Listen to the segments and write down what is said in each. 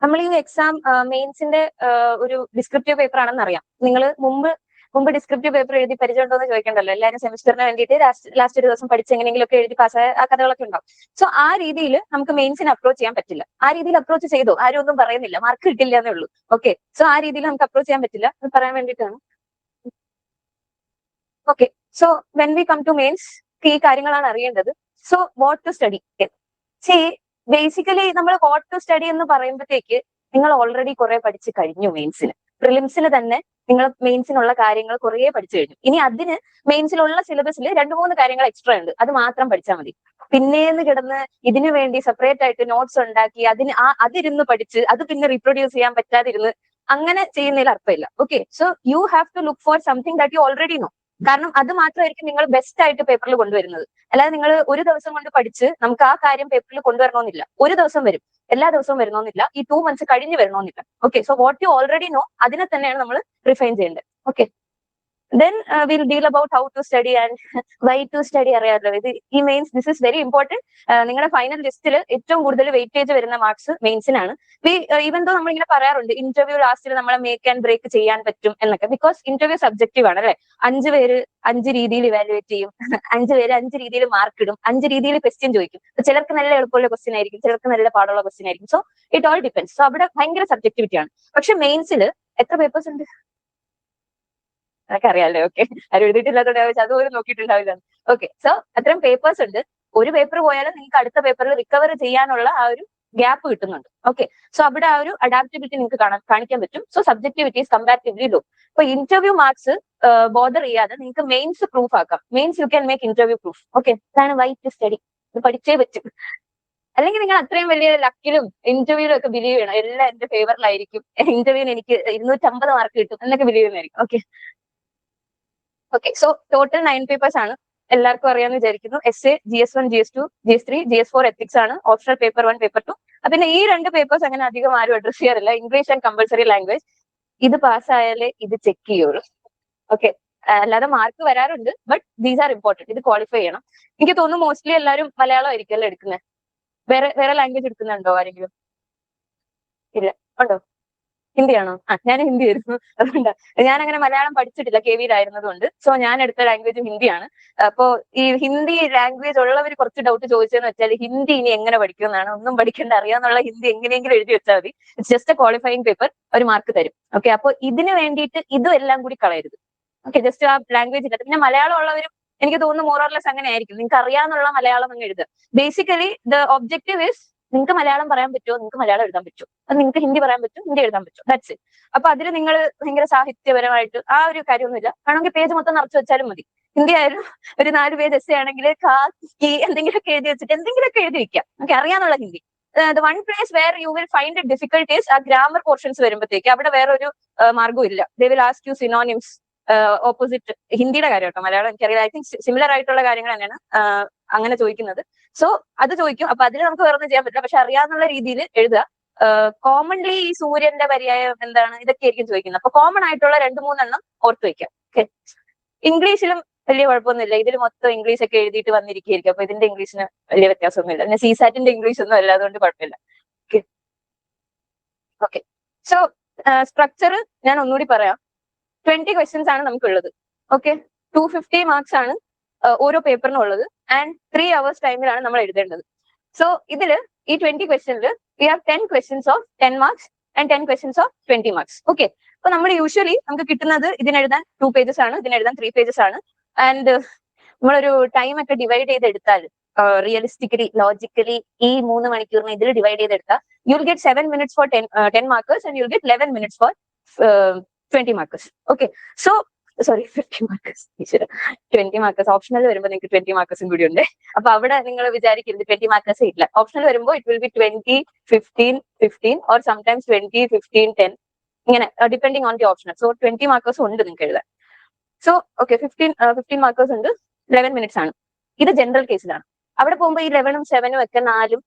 നമ്മൾ ഈ എക്സാം മെയിൻസിന്റെ ഒരു ഡിസ്ക്രിപ്റ്റീവ് പേപ്പർ ആണെന്ന് അറിയാം. നിങ്ങൾ മുമ്പ് ഡിസ്ക്രിപ്റ്റീവ് പേപ്പർ എഴുതി പരിചയമുണ്ടോ എന്ന് ചോദിക്കണ്ടല്ലോ. എല്ലാവരും സെമിസ്റ്ററിന് വേണ്ടിയിട്ട് ലാസ്റ്റ് ഒരു ദിവസം പഠിച്ച് എങ്ങനെയെങ്കിലുമൊക്കെ എഴുതി പാസ്സായ ആ കഥകളൊക്കെ ഉണ്ടാവും. സോ ആ രീതിയിൽ നമുക്ക് മെയിൻസിന് അപ്രോച്ച് ചെയ്യാൻ പറ്റില്ല. ആ രീതിയിൽ അപ്രോച്ച് ചെയ്തോ ആരും ഒന്നും പറയുന്നില്ല, മാർക്ക് കിട്ടില്ല എന്നേ ഉള്ളൂ. ഓക്കെ, സോ ആ രീതിയിൽ നമുക്ക് അപ്രോച്ച് ചെയ്യാൻ പറ്റില്ല എന്ന് പറയാൻ വേണ്ടിയിട്ടാണ്. Okay, so when we come to mains ഈ കാര്യങ്ങളാണ് അറിയേണ്ടത്. So what to study. See basically നമ്മൾ വാട്ട് ടു സ്റ്റഡി എന്ന് പറയുമ്പോഴത്തേക്ക് നിങ്ങൾ ഓൾറെഡി കുറെ പഠിച്ചു കഴിഞ്ഞു. മെയിൻസിന് പ്രിലിംസിന് തന്നെ നിങ്ങൾ മെയിൻസിനുള്ള കാര്യങ്ങൾ കുറെ പഠിച്ചു കഴിഞ്ഞു. ഇനി അതിന് മെയിൻസിലുള്ള സിലബസിൽ 2-3 കാര്യങ്ങൾ എക്സ്ട്രാ ഉണ്ട്, അത് മാത്രം പഠിച്ചാൽ മതി. പിന്നേന്ന് കിടന്ന് ഇതിനു വേണ്ടി സെപ്പറേറ്റ് ആയിട്ട് നോട്ട്സ് ഉണ്ടാക്കി അതിരുന്ന് പഠിച്ച് അത് പിന്നെ റീപ്രൊഡ്യൂസ് ചെയ്യാൻ പറ്റാതിരുന്ന് അങ്ങനെ ചെയ്യുന്നതിൽ അർത്ഥമില്ല. Okay, so you have to look for something that you already know. കാരണം അത് മാത്രമായിരിക്കും നിങ്ങൾ ബെസ്റ്റ് ആയിട്ട് പേപ്പറിൽ കൊണ്ടുവരുന്നത്. അല്ലാതെ നിങ്ങൾ ഒരു ദിവസം കൊണ്ട് പഠിച്ച് നമുക്ക് ആ കാര്യം പേപ്പറിൽ കൊണ്ടുവരണമെന്നില്ല. ഒരു ദിവസം വരും, എല്ലാ ദിവസവും വരണമെന്നില്ല, ഈ 2 months കഴിഞ്ഞ് വരണമെന്നില്ല. Okay, so what you already no അതിനെ തന്നെയാണ് നമ്മൾ റിഫൈൻ ചെയ്യേണ്ടത്. Okay, then we'll deal about how to study and why to study. അറിയാമല്ലോ, ഇത് ഈ mains this is very important. നിങ്ങളുടെ ഫൈനൽ ലിസ്റ്റിൽ ഏറ്റവും കൂടുതൽ വെയിറ്റേജ് വരുന്ന മാർക്സ് മെയിൻസിനാണ്. ഈവൻ ദോ നമ്മളിങ്ങനെ പറയാറുണ്ട് ഇന്റർവ്യൂ ലാസ്റ്റിൽ നമ്മളെ മേക്ക് ആൻഡ് ബ്രേക്ക് ചെയ്യാൻ പറ്റും എന്നൊക്കെ. ബിക്കോസ് ഇന്റർവ്യൂ സബ്ജക്റ്റീവ് ആണ് അല്ലെ. 5 പേര് 5 രീതിയിൽ ഇവാലുവേറ്റ് ചെയ്യും, 5 പേര് 5 രീതിയിൽ മാർക്ക് ഇടും, 5 രീതിയിൽ ക്വസ്റ്റ്യൻ ചോദിക്കും. ചിലർക്ക് നല്ല എളുപ്പമുള്ള ക്വസ്റ്റ്യൻ ആയിരിക്കും, ചിലർക്ക് നല്ല പാടുള്ള ക്വസ്റ്റ്യൻ ആയിരിക്കും. So it all depends. So അവിടെ ഭയങ്കര സബ്ജക്ടിവിറ്റി ആണ്. പക്ഷെ മെയിൻസിൽ എത്ര പേപ്പേഴ്സ് ഉണ്ട് അതൊക്കെ അറിയാലോ. ഓക്കെ, ആരും എഴുതിയിട്ടില്ലാത്തോണ്ട് അതുപോലും നോക്കിയിട്ടുണ്ടാവില്ല. ഓക്കെ, സോ അത്രയും പേപ്പേഴ്സ് ഉണ്ട്. ഒരു പേപ്പർ പോയാലും നിങ്ങൾക്ക് അടുത്ത പേപ്പറിൽ റിക്കവർ ചെയ്യാനുള്ള ആ ഒരു ഗ്യാപ്പ് കിട്ടുന്നുണ്ട്. ഓക്കെ, സോ അവിടെ ആ ഒരു അഡാപ്റ്റബിലിറ്റി നിങ്ങൾക്ക് കാണിക്കാൻ പറ്റും. So subjectivity is comparatively low. ഇപ്പൊ ഇന്റർവ്യൂ മാർക്സ് ബോദർ ചെയ്യാതെ നിങ്ങൾക്ക് മെയിൻസ് പ്രൂഫ് ആക്കാം. Mains you can make interview proof. Okay, അതാണ് വൈ ടു സ്റ്റഡി. ഇത് പഠിച്ചേ പറ്റും. അല്ലെങ്കിൽ നിങ്ങൾ അത്രയും വലിയ ലക്കിലും ഇന്റർവ്യൂലും ഒക്കെ ബിലീവ് ചെയ്യണം. എല്ലാം എന്റെ ഫേവറിലായിരിക്കും, ഇന്റർവ്യൂവിന് എനിക്ക് 250 മാർക്ക് കിട്ടും എന്നൊക്കെ ബിലീവ് ചെയ്യുന്നതായിരിക്കും. Okay, okay, so total 9 papers ആണ്. എല്ലാവർക്കും അറിയാമെന്ന് വിചാരിക്കുന്നു. Essay, GS1, GS2, GS3, GS4 ethics ആണ്. Optional paper 1, paper 2. പിന്നെ ഈ 2 പേപ്പേഴ്സ് അങ്ങനെ അധികം ആരും അഡ്രസ് ചെയ്യാറില്ല. English and compulsory language. ഇത് പാസ്സായാലേ ഇത് ചെക്ക് ചെയ്യുള്ളൂ. ഓക്കെ, അല്ലാതെ മാർക്ക് വരാറുണ്ട്, ബട്ട് ദീസ് ആർ ഇമ്പോർട്ടന്റ്. ഇത് ക്വാളിഫൈ ചെയ്യണം. എനിക്ക് തോന്നുന്നു മോസ്റ്റ്ലി എല്ലാവരും മലയാളം ആയിരിക്കും അല്ലേ എടുക്കുന്നത്. വേറെ ലാംഗ്വേജ് എടുക്കുന്നുണ്ടോ ആരെങ്കിലും? ഇല്ല, ഉണ്ടോ? ഹിന്ദിയാണോ? ഞാൻ ഹിന്ദി ആയിരുന്നു. അതുകൊണ്ടാ ഞാൻ അങ്ങനെ മലയാളം പഠിച്ചിട്ടില്ല, KV-യിലായിരുന്നതുകൊണ്ട്. സോ ഞാൻ എടുത്ത ലാംഗ്വേജ് ഹിന്ദിയാണ്. അപ്പോ ഈ ഹിന്ദി ലാംഗ്വേജ് ഉള്ളവർ കുറച്ച് ഡൗട്ട് ചോദിച്ചതെന്ന് വെച്ചാൽ ഹിന്ദി ഇനി എങ്ങനെ പഠിക്കും എന്നാണ്. ഒന്നും പഠിക്കേണ്ട, അറിയാന്നുള്ള ഹിന്ദി എങ്ങനെയെങ്കിലും എഴുതി വെച്ചാൽ മതി. It's just A qualifying paper, ഒരു മാർക്ക് തരും. ഓക്കെ, അപ്പൊ ഇതിന് വേണ്ടിയിട്ട് ഇതും എല്ലാം കൂടി കളയരുത്. ഓക്കെ, ജസ്റ്റ് ആ ലാംഗ്വേജ് ഇല്ല. പിന്നെ മലയാളം ഉള്ളവരും എനിക്ക് തോന്നുന്നു മോറോർലെസ് അങ്ങനെ ആയിരിക്കും. നിങ്ങൾക്ക് അറിയാന്നുള്ള മലയാളം അങ്ങ് എഴുതുക. ബേസിക്കലി ദ ഒബ്ജക്റ്റീവ് ഇസ് നിങ്ങൾക്ക് മലയാളം പറയാൻ പറ്റുമോ, നിങ്ങൾക്ക് മലയാളം എഴുതാൻ പറ്റുമോ, അത് നിങ്ങൾക്ക് ഹിന്ദി പറയാൻ പറ്റും, ഹിന്ദി എഴുതാൻ പറ്റും. That's it. അപ്പൊ അതിൽ നിങ്ങൾ ഭയങ്കര സാഹിത്യപരമായിട്ട് ആ ഒരു കാര്യമൊന്നുമില്ല. വേണമെങ്കിൽ പേജ് മൊത്തം നിറച്ച് വെച്ചാലും മതി. ഹിന്ദി ആയാലും ഒരു 4 പേജ് എസ് ആണെങ്കിൽ എന്തെങ്കിലുമൊക്കെ എഴുതി വെച്ചിട്ട് എന്തെങ്കിലുമൊക്കെ എഴുതി വെക്കാം. നമുക്ക് അറിയാന്നുള്ള Hindi. The one place where you will find it difficult is ആ ഗ്രാമർ പോർഷൻസ് വരുമ്പോഴത്തേക്ക് അവിടെ വേറെ ഒരു മാർഗവും ഇല്ല. They will ask you synonyms, opposite. ഹിന്ദിയുടെ കാര്യം കേട്ടോ, മലയാളം എനിക്കറിയില്ല. ഐ തിങ്ക് സിമിലർ ആയിട്ടുള്ള കാര്യങ്ങൾ തന്നെയാണ് അങ്ങനെ ചോദിക്കുന്നത്. സോ അത് ചോദിക്കും. അപ്പൊ അതിൽ നമുക്ക് വേറെ ഒന്നും ചെയ്യാൻ പറ്റില്ല. പക്ഷെ അറിയാവുന്ന രീതിയിൽ എഴുതുക. കോമൺലി ഈ സൂര്യന്റെ പര്യായം എന്താണ്, ഇതൊക്കെ ആയിരിക്കും ചോദിക്കുന്നത്. അപ്പൊ കോമൺ ആയിട്ടുള്ള 2-3 എണ്ണം ഓർത്ത് വെക്കാം. ഓക്കെ, ഇംഗ്ലീഷിലും വലിയ കുഴപ്പമൊന്നുമില്ല. ഇതിൽ മൊത്തം ഇംഗ്ലീഷ് ഒക്കെ എഴുതിയിട്ട് വന്നിരിക്കുകയായിരിക്കും. അപ്പൊ ഇതിന്റെ ഇംഗ്ലീഷിന് വലിയ വ്യത്യാസമൊന്നുമില്ല. പിന്നെ CSAT-ന്റെ ഇംഗ്ലീഷ് ഒന്നും അല്ല, അതുകൊണ്ട് കുഴപ്പമില്ല. ഓക്കെ, ഓക്കെ, സോ സ്ട്രക്ചർ ഞാൻ ഒന്നുകൂടി പറയാം. 20 ക്വസ്റ്റ്യൻസ് ആണ് നമുക്കുള്ളത്. ഓക്കെ, 250 മാർക്സ് ആണ് ഓരോ പേപ്പറിനും ഉള്ളത്. ആൻഡ് 3 hours ടൈമിലാണ് നമ്മൾ എഴുതേണ്ടത്. സോ ഇതില് ഈ 20 ക്വസ്റ്റ്യനിൽ we have 10 questions of 10 marks and 10 questions of 20 marks. Okay, അപ്പൊ നമ്മൾ യൂഷ്വലി നമുക്ക് കിട്ടുന്നത് ഇതിനെഴുതാൻ 2 pages ആണ്, ഇതിനെഴുതാൻ 3 pages ആണ്. ആൻഡ് നമ്മളൊരു ടൈം ഒക്കെ ഡിവൈഡ് ചെയ്തെടുത്താൽ റിയലിസ്റ്റിക്കലി ലോജിക്കലി ഈ 3 മണിക്കൂറിന് ഇതിൽ ഡിവൈഡ് ചെയ്തെടുത്താൽ you will get 7 minutes for 10 markers and you will get 11 minutes for 20 markers. Okay, so sorry 50 markers. 20 markers optional വരുമ്പോൾ നിങ്ങൾക്ക് 20 markers കൂടി ഉണ്ട്. അപ്പൊ അവിടെ നിങ്ങൾ വിചാരിക്കരുത് 20 markers ഇല്ല. ഓപ്ഷണൽ വരുമ്പോൾ it will be 20, 15, 15 or sometimes 20, 15, 10 ഇങ്ങനെ depending on the optional. So 20 markers ഉണ്ട് നിങ്ങൾക്ക് എഴുതാൻ. സോ ഓക്കെ, 15 markers ഉണ്ട്, 11 minutes ആണ്. ഇത് ജനറൽ കേസിലാണ്. അവിടെ പോകുമ്പോൾ ഈ 11ഉം 7ഉം ഒക്കെ 4ഉം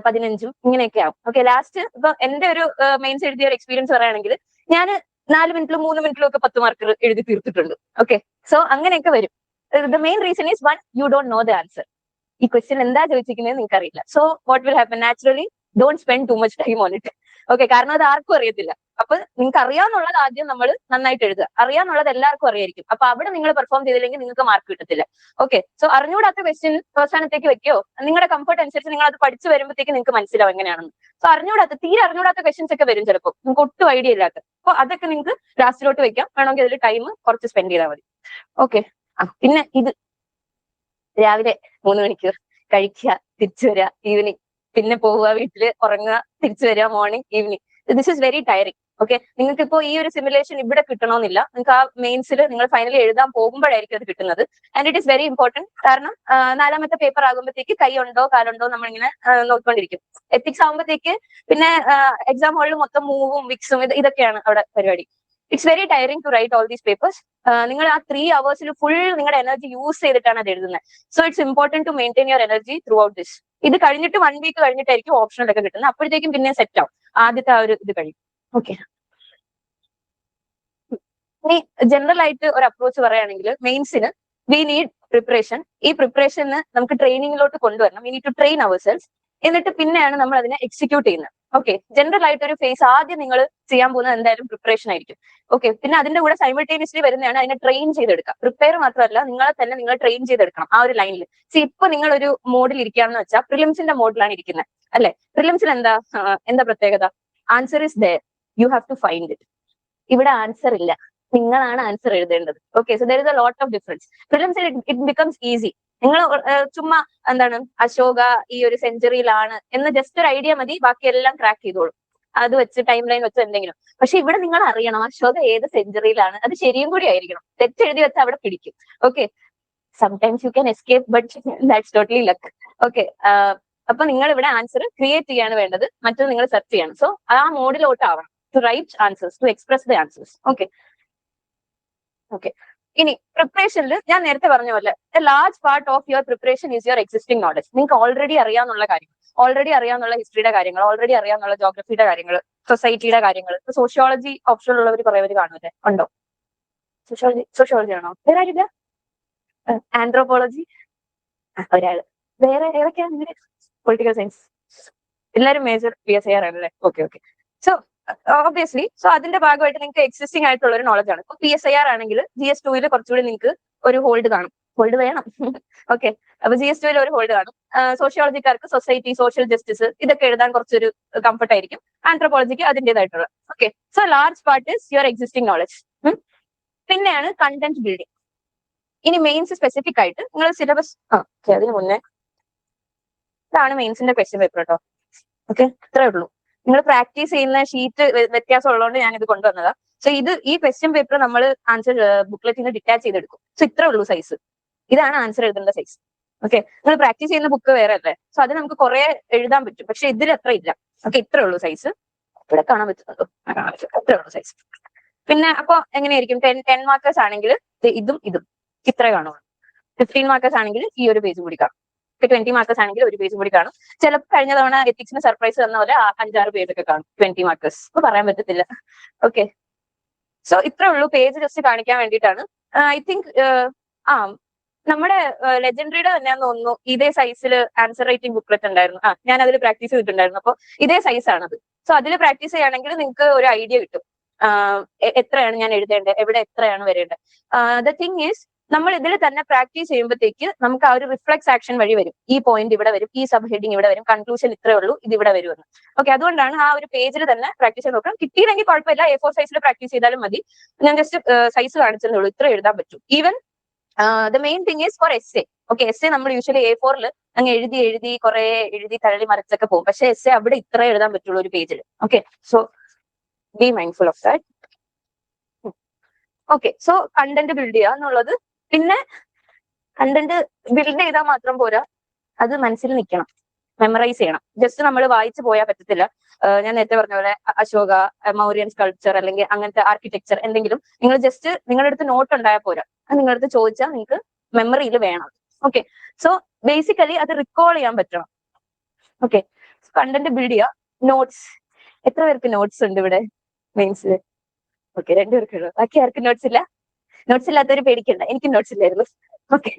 15ഉം ഇങ്ങനെയൊക്കെ ആവും. ഓക്കെ, ലാസ്റ്റ് ഇപ്പൊ എന്റെ ഒരു മെയിൻസ് എഴുതിയ ഒരു എക്സ്പീരിയൻസ് പറയുകയാണെങ്കിൽ ഞാൻ 4 മിനിറ്റിലും 3 മിനിറ്റിലും ഒക്കെ 10 മാർക്ക് എഴുതി തീർത്തിട്ടുണ്ട്. ഓക്കെ, സോ അങ്ങനെയൊക്കെ വരും. The main reason is one, you don't know the answer. ഈ ക്വസ്റ്റ്യൻ എന്താ ചോദിച്ചിരിക്കുന്നത് നിങ്ങൾക്ക് അറിയില്ല. So what will happen, naturally don't spend too much time on it. Okay, കാരണം അത് ആർക്കും അറിയത്തില്ല. അപ്പൊ നിങ്ങൾക്ക് അറിയാന്നുള്ളത് ആദ്യം നമ്മൾ നന്നായിട്ട് എഴുതുക. അറിയാന്നുള്ളത് എല്ലാവർക്കും അറിയായിരിക്കും. അപ്പൊ അവിടെ നിങ്ങൾ പെർഫോം ചെയ്തില്ലെങ്കിൽ നിങ്ങൾക്ക് മാർക്ക് കിട്ടത്തില്ല. ഓക്കെ, സോ അറിഞ്ഞൂടാത്ത ക്വസ്റ്റ്യൻ അവസാനത്തേക്ക് വെക്കോ, നിങ്ങളുടെ കംഫർട്ട് അനുസരിച്ച് നിങ്ങൾ അത് പഠിച്ചു വരുമ്പോഴത്തേക്ക് നിങ്ങൾക്ക് മനസ്സിലാവും എങ്ങനെയാണെന്ന്. സോ തീരെ അറിഞ്ഞൂടാത്ത ക്വസ്റ്റ്യൻസ് ഒക്കെ വരും ചിലപ്പോൾ, നിങ്ങൾക്ക് ഒട്ടും ഐഡിയ ഇല്ലാത്ത. അപ്പൊ അതൊക്കെ നിങ്ങൾക്ക് ലാസ്റ്റിലോട്ട് വെക്കാം, വേണമെങ്കിൽ അതിൽ ടൈം കുറച്ച് സ്പെൻഡ് ചെയ്താൽ മതി. ഓക്കെ, പിന്നെ ഇത് രാവിലെ 3 മണിക്കൂർ കഴിക്കുക, തിരിച്ചു വരിക, ഈവനിങ് പിന്നെ പോവുക, വീട്ടില് ഉറങ്ങുക, തിരിച്ചു വരിക, morning evening. This is very tiring. Okay, നിങ്ങൾക്ക് ഇപ്പോൾ ഈ ഒരു സിമുലേഷൻ ഇവിടെ കിട്ടണമെന്നില്ല. നിങ്ങൾക്ക് ആ മെയിൻസിൽ നിങ്ങൾ ഫൈനലി എഴുതാൻ പോകുമ്പോഴായിരിക്കും അത് കിട്ടുന്നത്. And it is very important. കാരണം 4ാമത്തെ പേപ്പർ ആകുമ്പോഴത്തേക്ക് കൈ ഉണ്ടോ കാലുണ്ടോ നമ്മളിങ്ങനെ നോക്കിക്കൊണ്ടിരിക്കും. എത്തിക്സ് ആകുമ്പോഴത്തേക്ക് പിന്നെ എക്സാം ഹാളിൽ മൊത്തം മൂവും വിക്സും ഇതൊക്കെയാണ് അവിടെ പരിപാടി. It's very tiring to write all these papers. നിങ്ങൾ ആ 3 hours ഫുൾ നിങ്ങളുടെ എനർജി യൂസ് ചെയ്തിട്ടാണ് അത് എഴുതുന്നത്. So it's important to maintain your energy throughout this. ഇത് കഴിഞ്ഞിട്ട് 1 week കഴിഞ്ഞിട്ടായിരിക്കും ഓപ്ഷണലൊക്കെ കിട്ടുന്നത്. അപ്പോഴത്തേക്കും പിന്നെ സെറ്റ് ആവും, ആദ്യത്തെ ആ ഒരു ഇത് കഴിയും. ഓക്കെ, ഇനി ജനറൽ ആയിട്ട് ഒരു അപ്രോച്ച് പറയുകയാണെങ്കിൽ മെയിൻസിന് വി നീഡ് പ്രിപ്പറേഷൻ. ഈ പ്രിപ്പറേഷന് നമുക്ക് ട്രെയിനിങ്ങിലോട്ട് കൊണ്ടുവരണം. We need to train ourselves. എന്നിട്ട് പിന്നെയാണ് നമ്മൾ അതിനെ എക്സിക്യൂട്ട് ചെയ്യുന്നത്. ഓക്കെ, ജനറൽ ആയിട്ട് ഒരു ഫേസ് ആദ്യം നിങ്ങൾ ചെയ്യാൻ പോകുന്നത് എന്തായാലും പ്രിപ്പറേഷൻ ആയിരിക്കും. ഓക്കെ, പിന്നെ അതിന്റെ കൂടെ സൈമിൾട്ടേനിയസ്ലി വരുന്നതാണ് അതിനെ ട്രെയിൻ ചെയ്തെടുക്കുക. പ്രിപ്പയർ മാത്രമല്ല, നിങ്ങളെ തന്നെ നിങ്ങൾ ട്രെയിൻ ചെയ്തെടുക്കണം ആ ഒരു ലൈനിൽ. ഇപ്പൊ നിങ്ങൾ ഒരു മോഡിൽ ഇരിക്കുകയാണെന്ന് വെച്ചാൽ പ്രിലിംസിന്റെ മോഡിലാണ് ഇരിക്കുന്നത് അല്ലെ. പ്രിലിംസിൽ എന്താ പ്രത്യേകത? Answer is there, you have to find it. ഇവിടെ ആൻസർ ഇല്ല, നിങ്ങളാണ് ആൻസർ എഴുതേണ്ടത്. Okay, so there is a lot of difference. പ്രിലിംസിൽ ഇറ്റ് ബിക്കംസ് ഈസി. നിങ്ങൾ ചുമ്മാ എന്താണ് അശോക ഈ ഒരു സെഞ്ചുറിയിലാണ് എന്ന് ജസ്റ്റ് ഒരു ഐഡിയ മതി, ബാക്കി എല്ലാം ക്രാക്ക് ചെയ്തോളും. അത് വെച്ച് ടൈം ലൈൻ വെച്ച് എന്തെങ്കിലും. പക്ഷെ ഇവിടെ നിങ്ങൾ അറിയണം അശോക ഏത് സെഞ്ചുറിയിലാണ്, അത് ശരിയും കൂടി ആയിരിക്കണം. തെറ്റെഴുതി വെച്ചാൽ അവിടെ പിടിക്കും. Okay, sometimes you can escape, but that's totally luck. Okay, അപ്പൊ നിങ്ങൾ ഇവിടെ ആൻസർ ക്രിയേറ്റ് ചെയ്യാണ് വേണ്ടത്, മറ്റത് നിങ്ങൾ സെർച്ച് ചെയ്യണം. സോ ആ മോഡിലോട്ട് ആവണം, to write answers, to express the answers. Okay, ഇനി പ്രിപ്പറേഷനിൽ ഞാൻ നേരത്തെ പറഞ്ഞ പോലെ a large part of your preparation is your existing knowledge. നിങ്ങൾക്ക് ഓൾറെഡി അറിയാവുന്ന കാര്യങ്ങൾ, ഓൾറെഡി അറിയാവുന്ന ഹിസ്റ്ററിയുടെ കാര്യങ്ങൾ, ഓൾറെഡി അറിയാവുന്ന ജോഗ്രഫിയുടെ കാര്യങ്ങൾ, സൊസൈറ്റിയുടെ കാര്യങ്ങൾ. സോഷ്യോളജി ഓപ്ഷൻ ഉള്ളവർ കുറെ പേര് കാണുമല്ലേ? ഉണ്ടോ? സോഷ്യോളജി ആണോ? വേറെ ആരില്ല? ആന്ത്രോപോളജി ഒരാള്. വേറെ ഏതൊക്കെയാണ്? Political science. എല്ലാവരും മേജർ PSIR ആണല്ലേ? ഓക്കെ. സോ ഓബിയസ്ലി അതിന്റെ ഭാഗമായിട്ട് നിങ്ങൾക്ക് എക്സിസ്റ്റിംഗ് ആയിട്ടുള്ള ഒരു നോളജ് ആണ്. ഇപ്പൊ PSIR ആണെങ്കിൽ GS2 കുറച്ചുകൂടി നിങ്ങൾക്ക് ഒരു ഹോൾഡ് കാണും. ഹോൾഡ് വേണം. ഓക്കെ, അപ്പൊ GS2 ഒരു ഹോൾഡ് കാണും. സോഷ്യോളജിക്കാർക്ക് സൊസൈറ്റി, സോഷ്യൽ ജസ്റ്റിസ് ഇതൊക്കെ എഴുതാൻ കുറച്ചൊരു കംഫർട്ട് ആയിരിക്കും. ആന്ത്രോപോളജിക്ക് അതിൻ്റെതായിട്ടുള്ള. Okay, so large part is your existing knowledge. പിന്നെയാണ് കണ്ടന്റ് ബിൽഡിംഗ്. ഇനി മെയിൻസ് സ്പെസിഫിക് ആയിട്ട് നിങ്ങൾ സിലബസ് അതിന് മുന്നേ ഇതാണ് മെയിൻസിന്റെ ക്വസ്റ്റ്യൻ പേപ്പർ കേട്ടോ. ഓക്കെ, ഇത്രേ ഉള്ളൂ. നിങ്ങൾ പ്രാക്ടീസ് ചെയ്യുന്ന ഷീറ്റ് വ്യത്യാസം ഉള്ളതുകൊണ്ട് ഞാൻ ഇത് കൊണ്ടുവന്നതാ. സോ ഈ ക്വസ്റ്റ്യൻ പേപ്പർ നമ്മൾ ആൻസർ ബുക്ക്ലെറ്റിൽ നിന്ന് ഡിറ്റാച്ച് ചെയ്തെടുക്കും. സോ ഇത്രേ ഉള്ളൂ സൈസ്. ഇതാണ് ആൻസർ എഴുതേണ്ട സൈസ്. ഓക്കെ, നിങ്ങൾ പ്രാക്ടീസ് ചെയ്യുന്ന ബുക്ക് വേറെ അല്ലേ? സോ അത് നമുക്ക് കുറെ എഴുതാൻ പറ്റും, പക്ഷെ ഇതിൽ അത്ര ഇല്ല. ഓക്കെ, ഇത്രേ ഉള്ളൂ സൈസ്. ഇവിടെ കാണാൻ പറ്റുന്നുണ്ടോ? ഇത്രേ ഉള്ളൂ സൈസ്. പിന്നെ അപ്പൊ എങ്ങനെയായിരിക്കും? 10 മാർക്കേഴ്സ് ആണെങ്കിൽ ഇതും ഇത്രേ കാണുള്ളൂ. 15 മാർക്കേഴ്സ് ആണെങ്കിൽ ഈ ഒരു പേജ് കൂടി കാണും. 20 മാർക്കേഴ്സ് ആണെങ്കിൽ ഒരു പേജും കൂടി കാണും. ചിലപ്പോൾ കഴിഞ്ഞ തവണ എത്തിക്സിന് സർപ്രൈസ് തന്ന പോലെ 5-6 പേജൊക്കെ കാണും 20 മാർക്കേഴ്സ്. ഇപ്പൊ പറയാൻ പറ്റത്തില്ല. ഓക്കെ, സോ ഇത്രേ ഉള്ളൂ. പേജ് ജസ്റ്റ് കാണിക്കാൻ വേണ്ടിയിട്ടാണ്. ഐ തിങ്ക് നമ്മുടെ ലെജൻഡറിയുടെ തന്നെയാന്ന് തോന്നുന്നു ഇതേ സൈസിൽ ആൻസർ റൈറ്റിംഗ് ബുക്ക്ലെറ്റ് ഉണ്ടായിരുന്നു. ഞാൻ അതിൽ പ്രാക്ടീസ് ചെയ്തിട്ടുണ്ടായിരുന്നു. അപ്പൊ ഇതേ സൈസ് ആണത്. സോ അതിൽ പ്രാക്ടീസ് ചെയ്യുകയാണെങ്കിൽ നിങ്ങൾക്ക് ഒരു ഐഡിയ കിട്ടും എത്രയാണ് ഞാൻ എഴുതേണ്ടത്, എവിടെ എത്രയാണ് വരേണ്ടത്. ദ തിങ് ഈസ് നമ്മൾ ഇതിൽ തന്നെ പ്രാക്ടീസ് ചെയ്യുമ്പോഴത്തേക്ക് നമുക്ക് ആ ഒരു റിഫ്ലെക്സ് ആക്ഷൻ വഴി വരും. ഈ പോയിന്റ് ഇവിടെ വരും, ഈ സബ് ഹെഡിങ് ഇവിടെ വരും, കൺക്ലൂഷൻ ഇത്രേ ഉള്ളൂ, ഇത് ഇവിടെ വരുമെന്ന്. ഓക്കെ, അതുകൊണ്ടാണ് ആ ഒരു പേജിൽ തന്നെ പ്രാക്ടീസ് ചെയ്ത് നോക്കണം. കിട്ടിയില്ലെങ്കിൽ കുഴപ്പമില്ല, A4 സൈസിൽ പ്രാക്ടീസ് ചെയ്താലും മതി. ഞാൻ ജസ്റ്റ് സൈസ് കാണിച്ചതേ ഉള്ളൂ, ഇത്ര എഴുതാൻ പറ്റും. Even the main thing is for essay. Okay, essay നമ്മൾ യൂഷ്വലി A4 അങ്ങ് എഴുതി കുറെ എഴുതി തള്ളി മറിച്ചൊക്കെ പോകും. പക്ഷെ എസ്സേ അവിടെ ഇത്ര എഴുതാൻ പറ്റുള്ളൂ ഒരു പേജിൽ. Okay, so be mindful of that. Okay, so content build ചെയ്യുക എന്നുള്ളത്. പിന്നെ കണ്ടന്റ് ബിൽഡ് ചെയ്താൽ മാത്രം പോരാ, അത് മനസ്സിൽ നിൽക്കണം, മെമ്മറൈസ് ചെയ്യണം. ജസ്റ്റ് നമ്മൾ വായിച്ചു പോയാൽ പറ്റത്തില്ല. ഞാൻ നേരത്തെ പറഞ്ഞ പോലെ അശോക, മൗര്യൻ സ്കൾപ്ചർ അല്ലെങ്കിൽ അങ്ങനത്തെ ആർക്കിടെക്ചർ എന്തെങ്കിലും നിങ്ങൾ ജസ്റ്റ് നിങ്ങളുടെ അടുത്ത് നോട്ട് ഉണ്ടായാൽ പോരാ, അത് നിങ്ങളുടെ അടുത്ത് ചോദിച്ചാൽ നിങ്ങൾക്ക് മെമ്മറിയിൽ വേണം. ഓക്കെ, സോ ബേസിക്കലി അത് റിക്കോൾ ചെയ്യാൻ പറ്റണം. ഓക്കെ, കണ്ടന്റ് ബിൽഡ് ചെയ്യുക. നോട്ട്സ്, എത്ര പേർക്ക് നോട്ട്സ് ഉണ്ട് ഇവിടെ മെയിൻസിൽ? ഓക്കെ, 2 പേർക്കുള്ളൂ. ബാക്കി ആർക്കും നോട്ട്സ് ഇല്ല? നോട്ട്സ് ഇല്ലാത്തവര് പേടിക്കണ്ട, എനിക്ക് നോട്ട്സ് ഇല്ലായിരുന്നു. ഓക്കെ,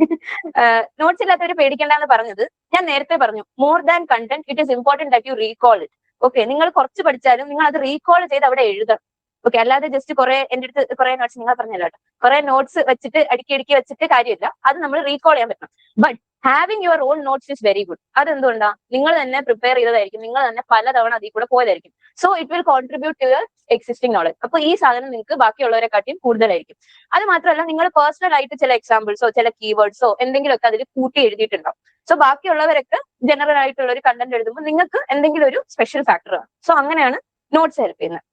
നോട്ട്സ് ഇല്ലാത്തവര് പേടിക്കണ്ട എന്ന് പറഞ്ഞത് ഞാൻ നേരത്തെ പറഞ്ഞു. More than content, it is important that you recall it. Okay, നിങ്ങൾ കുറച്ച് പഠിച്ചാലും നിങ്ങൾ അത് റീകോൾ ചെയ്ത് അവിടെ എഴുതണം. ഓക്കെ, അല്ലാതെ ജസ്റ്റ് കുറെ എന്റെ അടുത്ത് കുറെ നോട്ട്സ് നിങ്ങൾ പറഞ്ഞല്ലോ കേട്ടോ, കുറെ നോട്ട്സ് വെച്ചിട്ട് അടുക്കി വെച്ചിട്ട് കാര്യമില്ല, അത് നമ്മൾ റീകോൾ ചെയ്യാൻ പറ്റണം. But having your own notes is very good. അതെന്തുകൊണ്ടാ, നിങ്ങൾ തന്നെ പ്രിപ്പയർ ചെയ്തതായിരിക്കും, നിങ്ങൾ തന്നെ പലതവണ അതിൽ കൂടെ പോയതായിരിക്കും. So it will contribute to your existing knowledge. അപ്പൊ ഈ സാധനം നിങ്ങൾക്ക് ബാക്കിയുള്ളവരെക്കാട്ടിയും കൂടുതലായിരിക്കും. അത് മാത്രമല്ല, നിങ്ങൾ പേഴ്സണൽ ആയിട്ട് ചില എക്സാമ്പിൾസോ ചില കീവേഡ്സോ എന്തെങ്കിലുമൊക്കെ അതിൽ കൂട്ടി എഴുതിയിട്ടുണ്ടാവും. സോ ബാക്കിയുള്ളവരൊക്കെ ജനറൽ ആയിട്ടുള്ള ഒരു കണ്ടന്റ് എഴുതുമ്പോൾ നിങ്ങൾക്ക് എന്തെങ്കിലും ഒരു സ്പെഷ്യൽ ഫാക്ടർ ആണ്. സോ അങ്ങനെയാണ് നോട്ട്സ് ഹെൽപ്പ് ചെയ്യുന്നത്.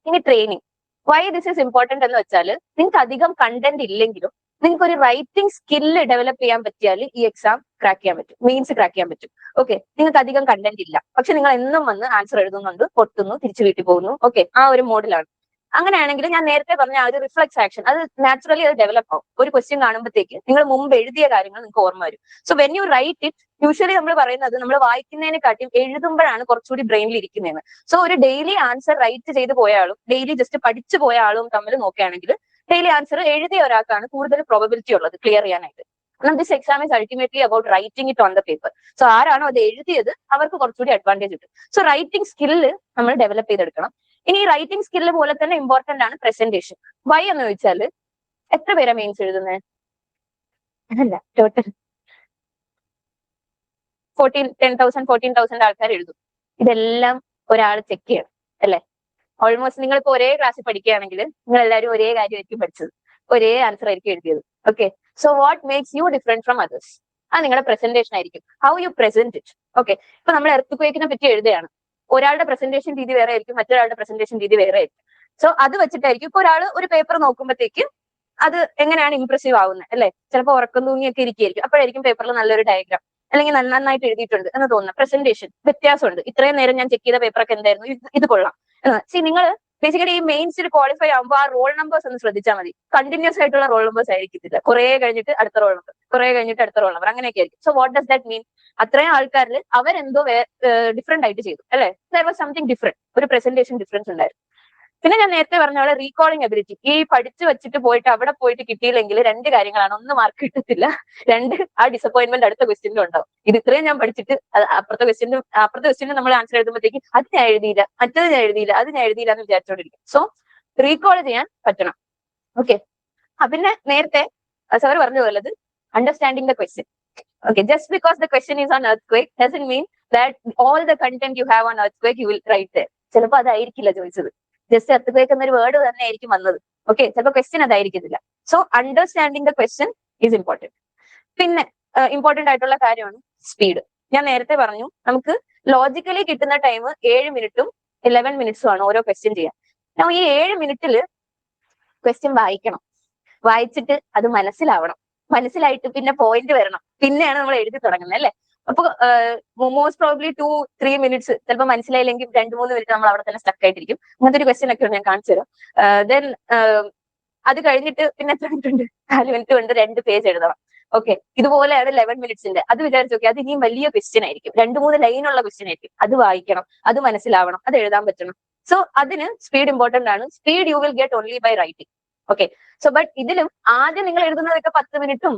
ഇനി training, why this is important എന്ന് വെച്ചാൽ, നിങ്ങൾക്ക് അധികം കണ്ടന്റ് ഇല്ലെങ്കിലും നിങ്ങൾക്ക് ഒരു റൈറ്റിംഗ് സ്കില്ല് ഡെവലപ്പ് ചെയ്യാൻ പറ്റിയാൽ ഈ എക്സാം ക്രാക്ക് ചെയ്യാൻ പറ്റും, മെയിൻസ് ക്രാക്ക് ചെയ്യാൻ പറ്റും. ഓക്കെ, നിങ്ങൾക്ക് അധികം കണ്ടന്റ് ഇല്ല, പക്ഷെ നിങ്ങൾ എന്നും വന്ന് ആൻസർ എഴുതുന്നുണ്ട്, പൊട്ടുന്നു, തിരിച്ചു വീട്ടിൽ പോകുന്നു, ഓക്കെ, ആ ഒരു മോഡിലാണ്. അങ്ങനെയാണെങ്കിൽ ഞാൻ നേരത്തെ പറഞ്ഞ ആ ഒരു റിഫ്ലക്സ് ആക്ഷൻ അത് നാച്ചുറലി അത് ഡെവലപ്പ് ആവും. ഒരു ക്വസ്റ്റ്യൻ കാണുമ്പോഴത്തേക്ക് നിങ്ങൾ മുമ്പ് എഴുതിയ കാര്യങ്ങൾ നിങ്ങൾക്ക് ഓർമ്മ വരും. So when you write it, usually നമ്മൾ പറയുന്നത് നമ്മൾ വായിക്കുന്നതിനെക്കാട്ടിയും എഴുതുമ്പോഴാണ് കുറച്ചുകൂടി ബ്രെയിനിൽ ഇരിക്കുന്നതെന്ന്. സോ ഒരു ഡെയിലി ആൻസർ റൈറ്റ് ചെയ്ത് പോയ ആളും ഡെയിലി ജസ്റ്റ് പഠിച്ചു പോയ ആളും തമ്മിൽ നോക്കുകയാണെങ്കിൽ ഡെയിലി ആൻസർ എഴുതിയ ഒരാൾക്കാണ് കൂടുതൽ പ്രോബബിലിറ്റി ഉള്ളത് ക്ലിയർ ചെയ്യാനായിട്ട്. കാരണം this exam is ultimately about writing it on the paper. So ആരാണോ അത് എഴുതിയത് അവർക്ക് കുറച്ചുകൂടി അഡ്വാൻറ്റേജ് കിട്ടും. സോ റൈറ്റിംഗ് സ്കില്ല് നമ്മൾ ഡെവലപ്പ് ചെയ്തെടുക്കണം. ഇനി ഈ റൈറ്റിംഗ് സ്കില്ല് പോലെ തന്നെ ഇമ്പോർട്ടന്റ് ആണ് പ്രസന്റേഷൻ. വൈ എന്ന് ചോദിച്ചാൽ, എത്ര പേരാ മെയിൻസ് എഴുതുന്നത്? അല്ല, ടോട്ടൽ 10,000 ആൾക്കാർ എഴുതും. ഇതെല്ലാം ഒരാൾ ചെക്ക് ചെയ്യണം അല്ലെ? ഓൾമോസ്റ്റ് നിങ്ങളിപ്പോ ഒരേ ക്ലാസ്സിൽ പഠിക്കുകയാണെങ്കിൽ നിങ്ങൾ എല്ലാവരും ഒരേ കാര്യമായിരിക്കും പഠിച്ചത്, ഒരേ ആൻസർ ആയിരിക്കും എഴുതിയത്. Okay, so what makes you different from others? അത് നിങ്ങളുടെ പ്രസന്റേഷൻ ആയിരിക്കും, how you present it. Okay, ഇപ്പൊ നമ്മൾ എർത്ത് പറ്റി എഴുതുകയാണ്, ഒരാളുടെ പ്രസന്റേഷൻ രീതി വേറെ ആയിരിക്കും, മറ്റൊരാളുടെ പ്രസന്റേഷൻ രീതി വേറെ ആയിരിക്കും. സോ അത് വെച്ചിട്ടായിരിക്കും ഇപ്പൊ ഒരാൾ ഒരു പേപ്പർ നോക്കുമ്പോഴത്തേക്ക് അത് എങ്ങനെയാണ് ഇംപ്രസീവ് ആവുന്നത് അല്ലെ? ചിലപ്പോൾ ഉറക്കം തൂങ്ങിയൊക്കെ ഇരിക്കുകയായിരിക്കും, അപ്പോഴായിരിക്കും പേപ്പറിൽ നല്ലൊരു ഡയഗ്രാം അല്ലെങ്കിൽ നന്നായിട്ട് എഴുതിയിട്ടുണ്ട് എന്ന് തോന്നുന്നു. പ്രസന്റേഷൻ വ്യത്യാസമുണ്ട്. ഇത്രയും നേരം ഞാൻ ചെക്ക് ചെയ്ത പേപ്പറൊക്കെ എന്തായിരുന്നു, ഇത് കൊള്ളാം. നിങ്ങൾ ബേസിക്കലി ഈ മെയിൻസിൽ ക്വാളിഫൈ ആകുമ്പോൾ ആ റോൾ നമ്പേഴ്സ് ഒന്ന് ശ്രദ്ധിച്ചാൽ മതി. കണ്ടിന്യൂസ് ആയിട്ടുള്ള റോൾ നമ്പേഴ്സ് ആയിരിക്കത്തില്ല, കുറെ കഴിഞ്ഞിട്ട് അടുത്ത റോൾ നമ്പർ, കുറെ കഴിഞ്ഞിട്ട് അടുത്ത റോൾ നമ്പർ, അങ്ങനെയൊക്കെ ആയിരിക്കും. സോ വാട്ട് ഡസ് ദാറ്റ് മീൻ? അത്രയും ആൾക്കാരിൽ അവരെന്തോ ഡിഫറെന്റ് ആയിട്ട് ചെയ്തു അല്ലെ? ദർ വാസ് സംതിങ് ഡിഫറെന്റ്, ഒരു പ്രസന്റേഷൻ ഡിഫറൻസ് ഉണ്ടായിരുന്നു. പിന്നെ ഞാൻ നേരത്തെ പറഞ്ഞ പോലെ റീകോളിംഗ് എബിലിറ്റി, ഈ പഠിച്ചു വെച്ചിട്ട് പോയിട്ട് അവിടെ പോയിട്ട് കിട്ടിയില്ലെങ്കിൽ രണ്ട് കാര്യങ്ങളാണ്. ഒന്ന്, മാർക്ക് കിട്ടത്തില്ല. രണ്ട്, ആ ഡിസപ്പോയിന്റ്മെന്റ് അടുത്ത ക്വസ്റ്റ്യനിലും ഉണ്ടാവും. ഇത് ഇത്രയും ഞാൻ പഠിച്ചിട്ട് അപ്പുറത്തെ ക്വസ്റ്റ്യന് നമ്മൾ ആൻസർ എഴുതുമ്പോഴത്തേക്ക് അത് ഞാൻ എഴുതിയില്ല, മറ്റത് ഞാൻ എഴുതിയില്ല, അത് ഞാൻ എഴുതിയില്ല എന്ന് വിചാരിച്ചോണ്ടിരിക്കും. സോ റീകോൾ ചെയ്യാൻ പറ്റണം. ഓക്കെ, പിന്നെ നേരത്തെ സർ പറഞ്ഞു പോലത് understanding the question. Okay, just because the question is on earthquake doesn't mean that all the content you have on earthquake you will write there. ചിലപ്പോ അതായിരിക്കില്ല ചോദിച്ചത്, ജസ്റ്റ് earthquake എന്നൊരു word തന്നെ ആയിരിക്കും വന്നത്. ഓക്കെ, ചിലപ്പോൾ ക്വസ്റ്റ്യൻ അതായിരിക്കത്തില്ല. So understanding the question is important. പിന്നെ important ആയിട്ടുള്ള കാര്യമാണ് സ്പീഡ്. ഞാൻ നേരത്തെ പറഞ്ഞു നമുക്ക് ലോജിക്കലി കിട്ടുന്ന ടൈം 7 മിനിറ്റും 11 മിനിറ്റ്സും ആണ് ഓരോ ക്വസ്റ്റ്യൻ ചെയ്യാൻ. ഈ 7 മിനിറ്റിൽ ക്വസ്റ്റ്യൻ വായിക്കണം, വായിച്ചിട്ട് അത് മനസ്സിലായിട്ട് പിന്നെ പോയിന്റ് വരണം, പിന്നെയാണ് നമ്മൾ എഴുതി തുടങ്ങുന്നത് അല്ലെ? അപ്പൊ മോസ്റ്റ് പ്രോബ്ലി 2-3 മിനിറ്റ്സ് ചിലപ്പോൾ മനസ്സിലായില്ലെങ്കിൽ 2-3 മിനിറ്റ് നമ്മൾ അവിടെ തന്നെ സ്റ്റക്ക് ആയിട്ടിരിക്കും. അങ്ങനത്തെ ഒരു ക്വസ്റ്റ്യൻ ഒക്കെ ഞാൻ കാണിച്ചു തരാം. ദെൻ അത് കഴിഞ്ഞിട്ട് പിന്നെ എത്ര മിനിറ്റ് ഉണ്ട്? 4 മിനിറ്റ് കൊണ്ട് 2 പേജ് എഴുതണം. ഓക്കെ, ഇതുപോലെയാണ് 11 മിനിറ്റ്സിന്റെ. അത് വിചാരിച്ചു നോക്കി, അത് ഇനിയും വലിയ ക്വസ്റ്റ്യൻ ആയിരിക്കും, 2-3 ലൈനുള്ള ക്വസ്റ്റ്യൻ ആയിരിക്കും. അത് വായിക്കണം, അത് മനസ്സിലാവണം, അത് എഴുതാൻ പറ്റണം. സോ അതിന് സ്പീഡ് ഇമ്പോർട്ടന്റ് ആണ്. Speed you will get only by writing. Okay, so but ഇതിലും ആദ്യം നിങ്ങൾ എഴുതുന്നതൊക്കെ 10 മിനിറ്റും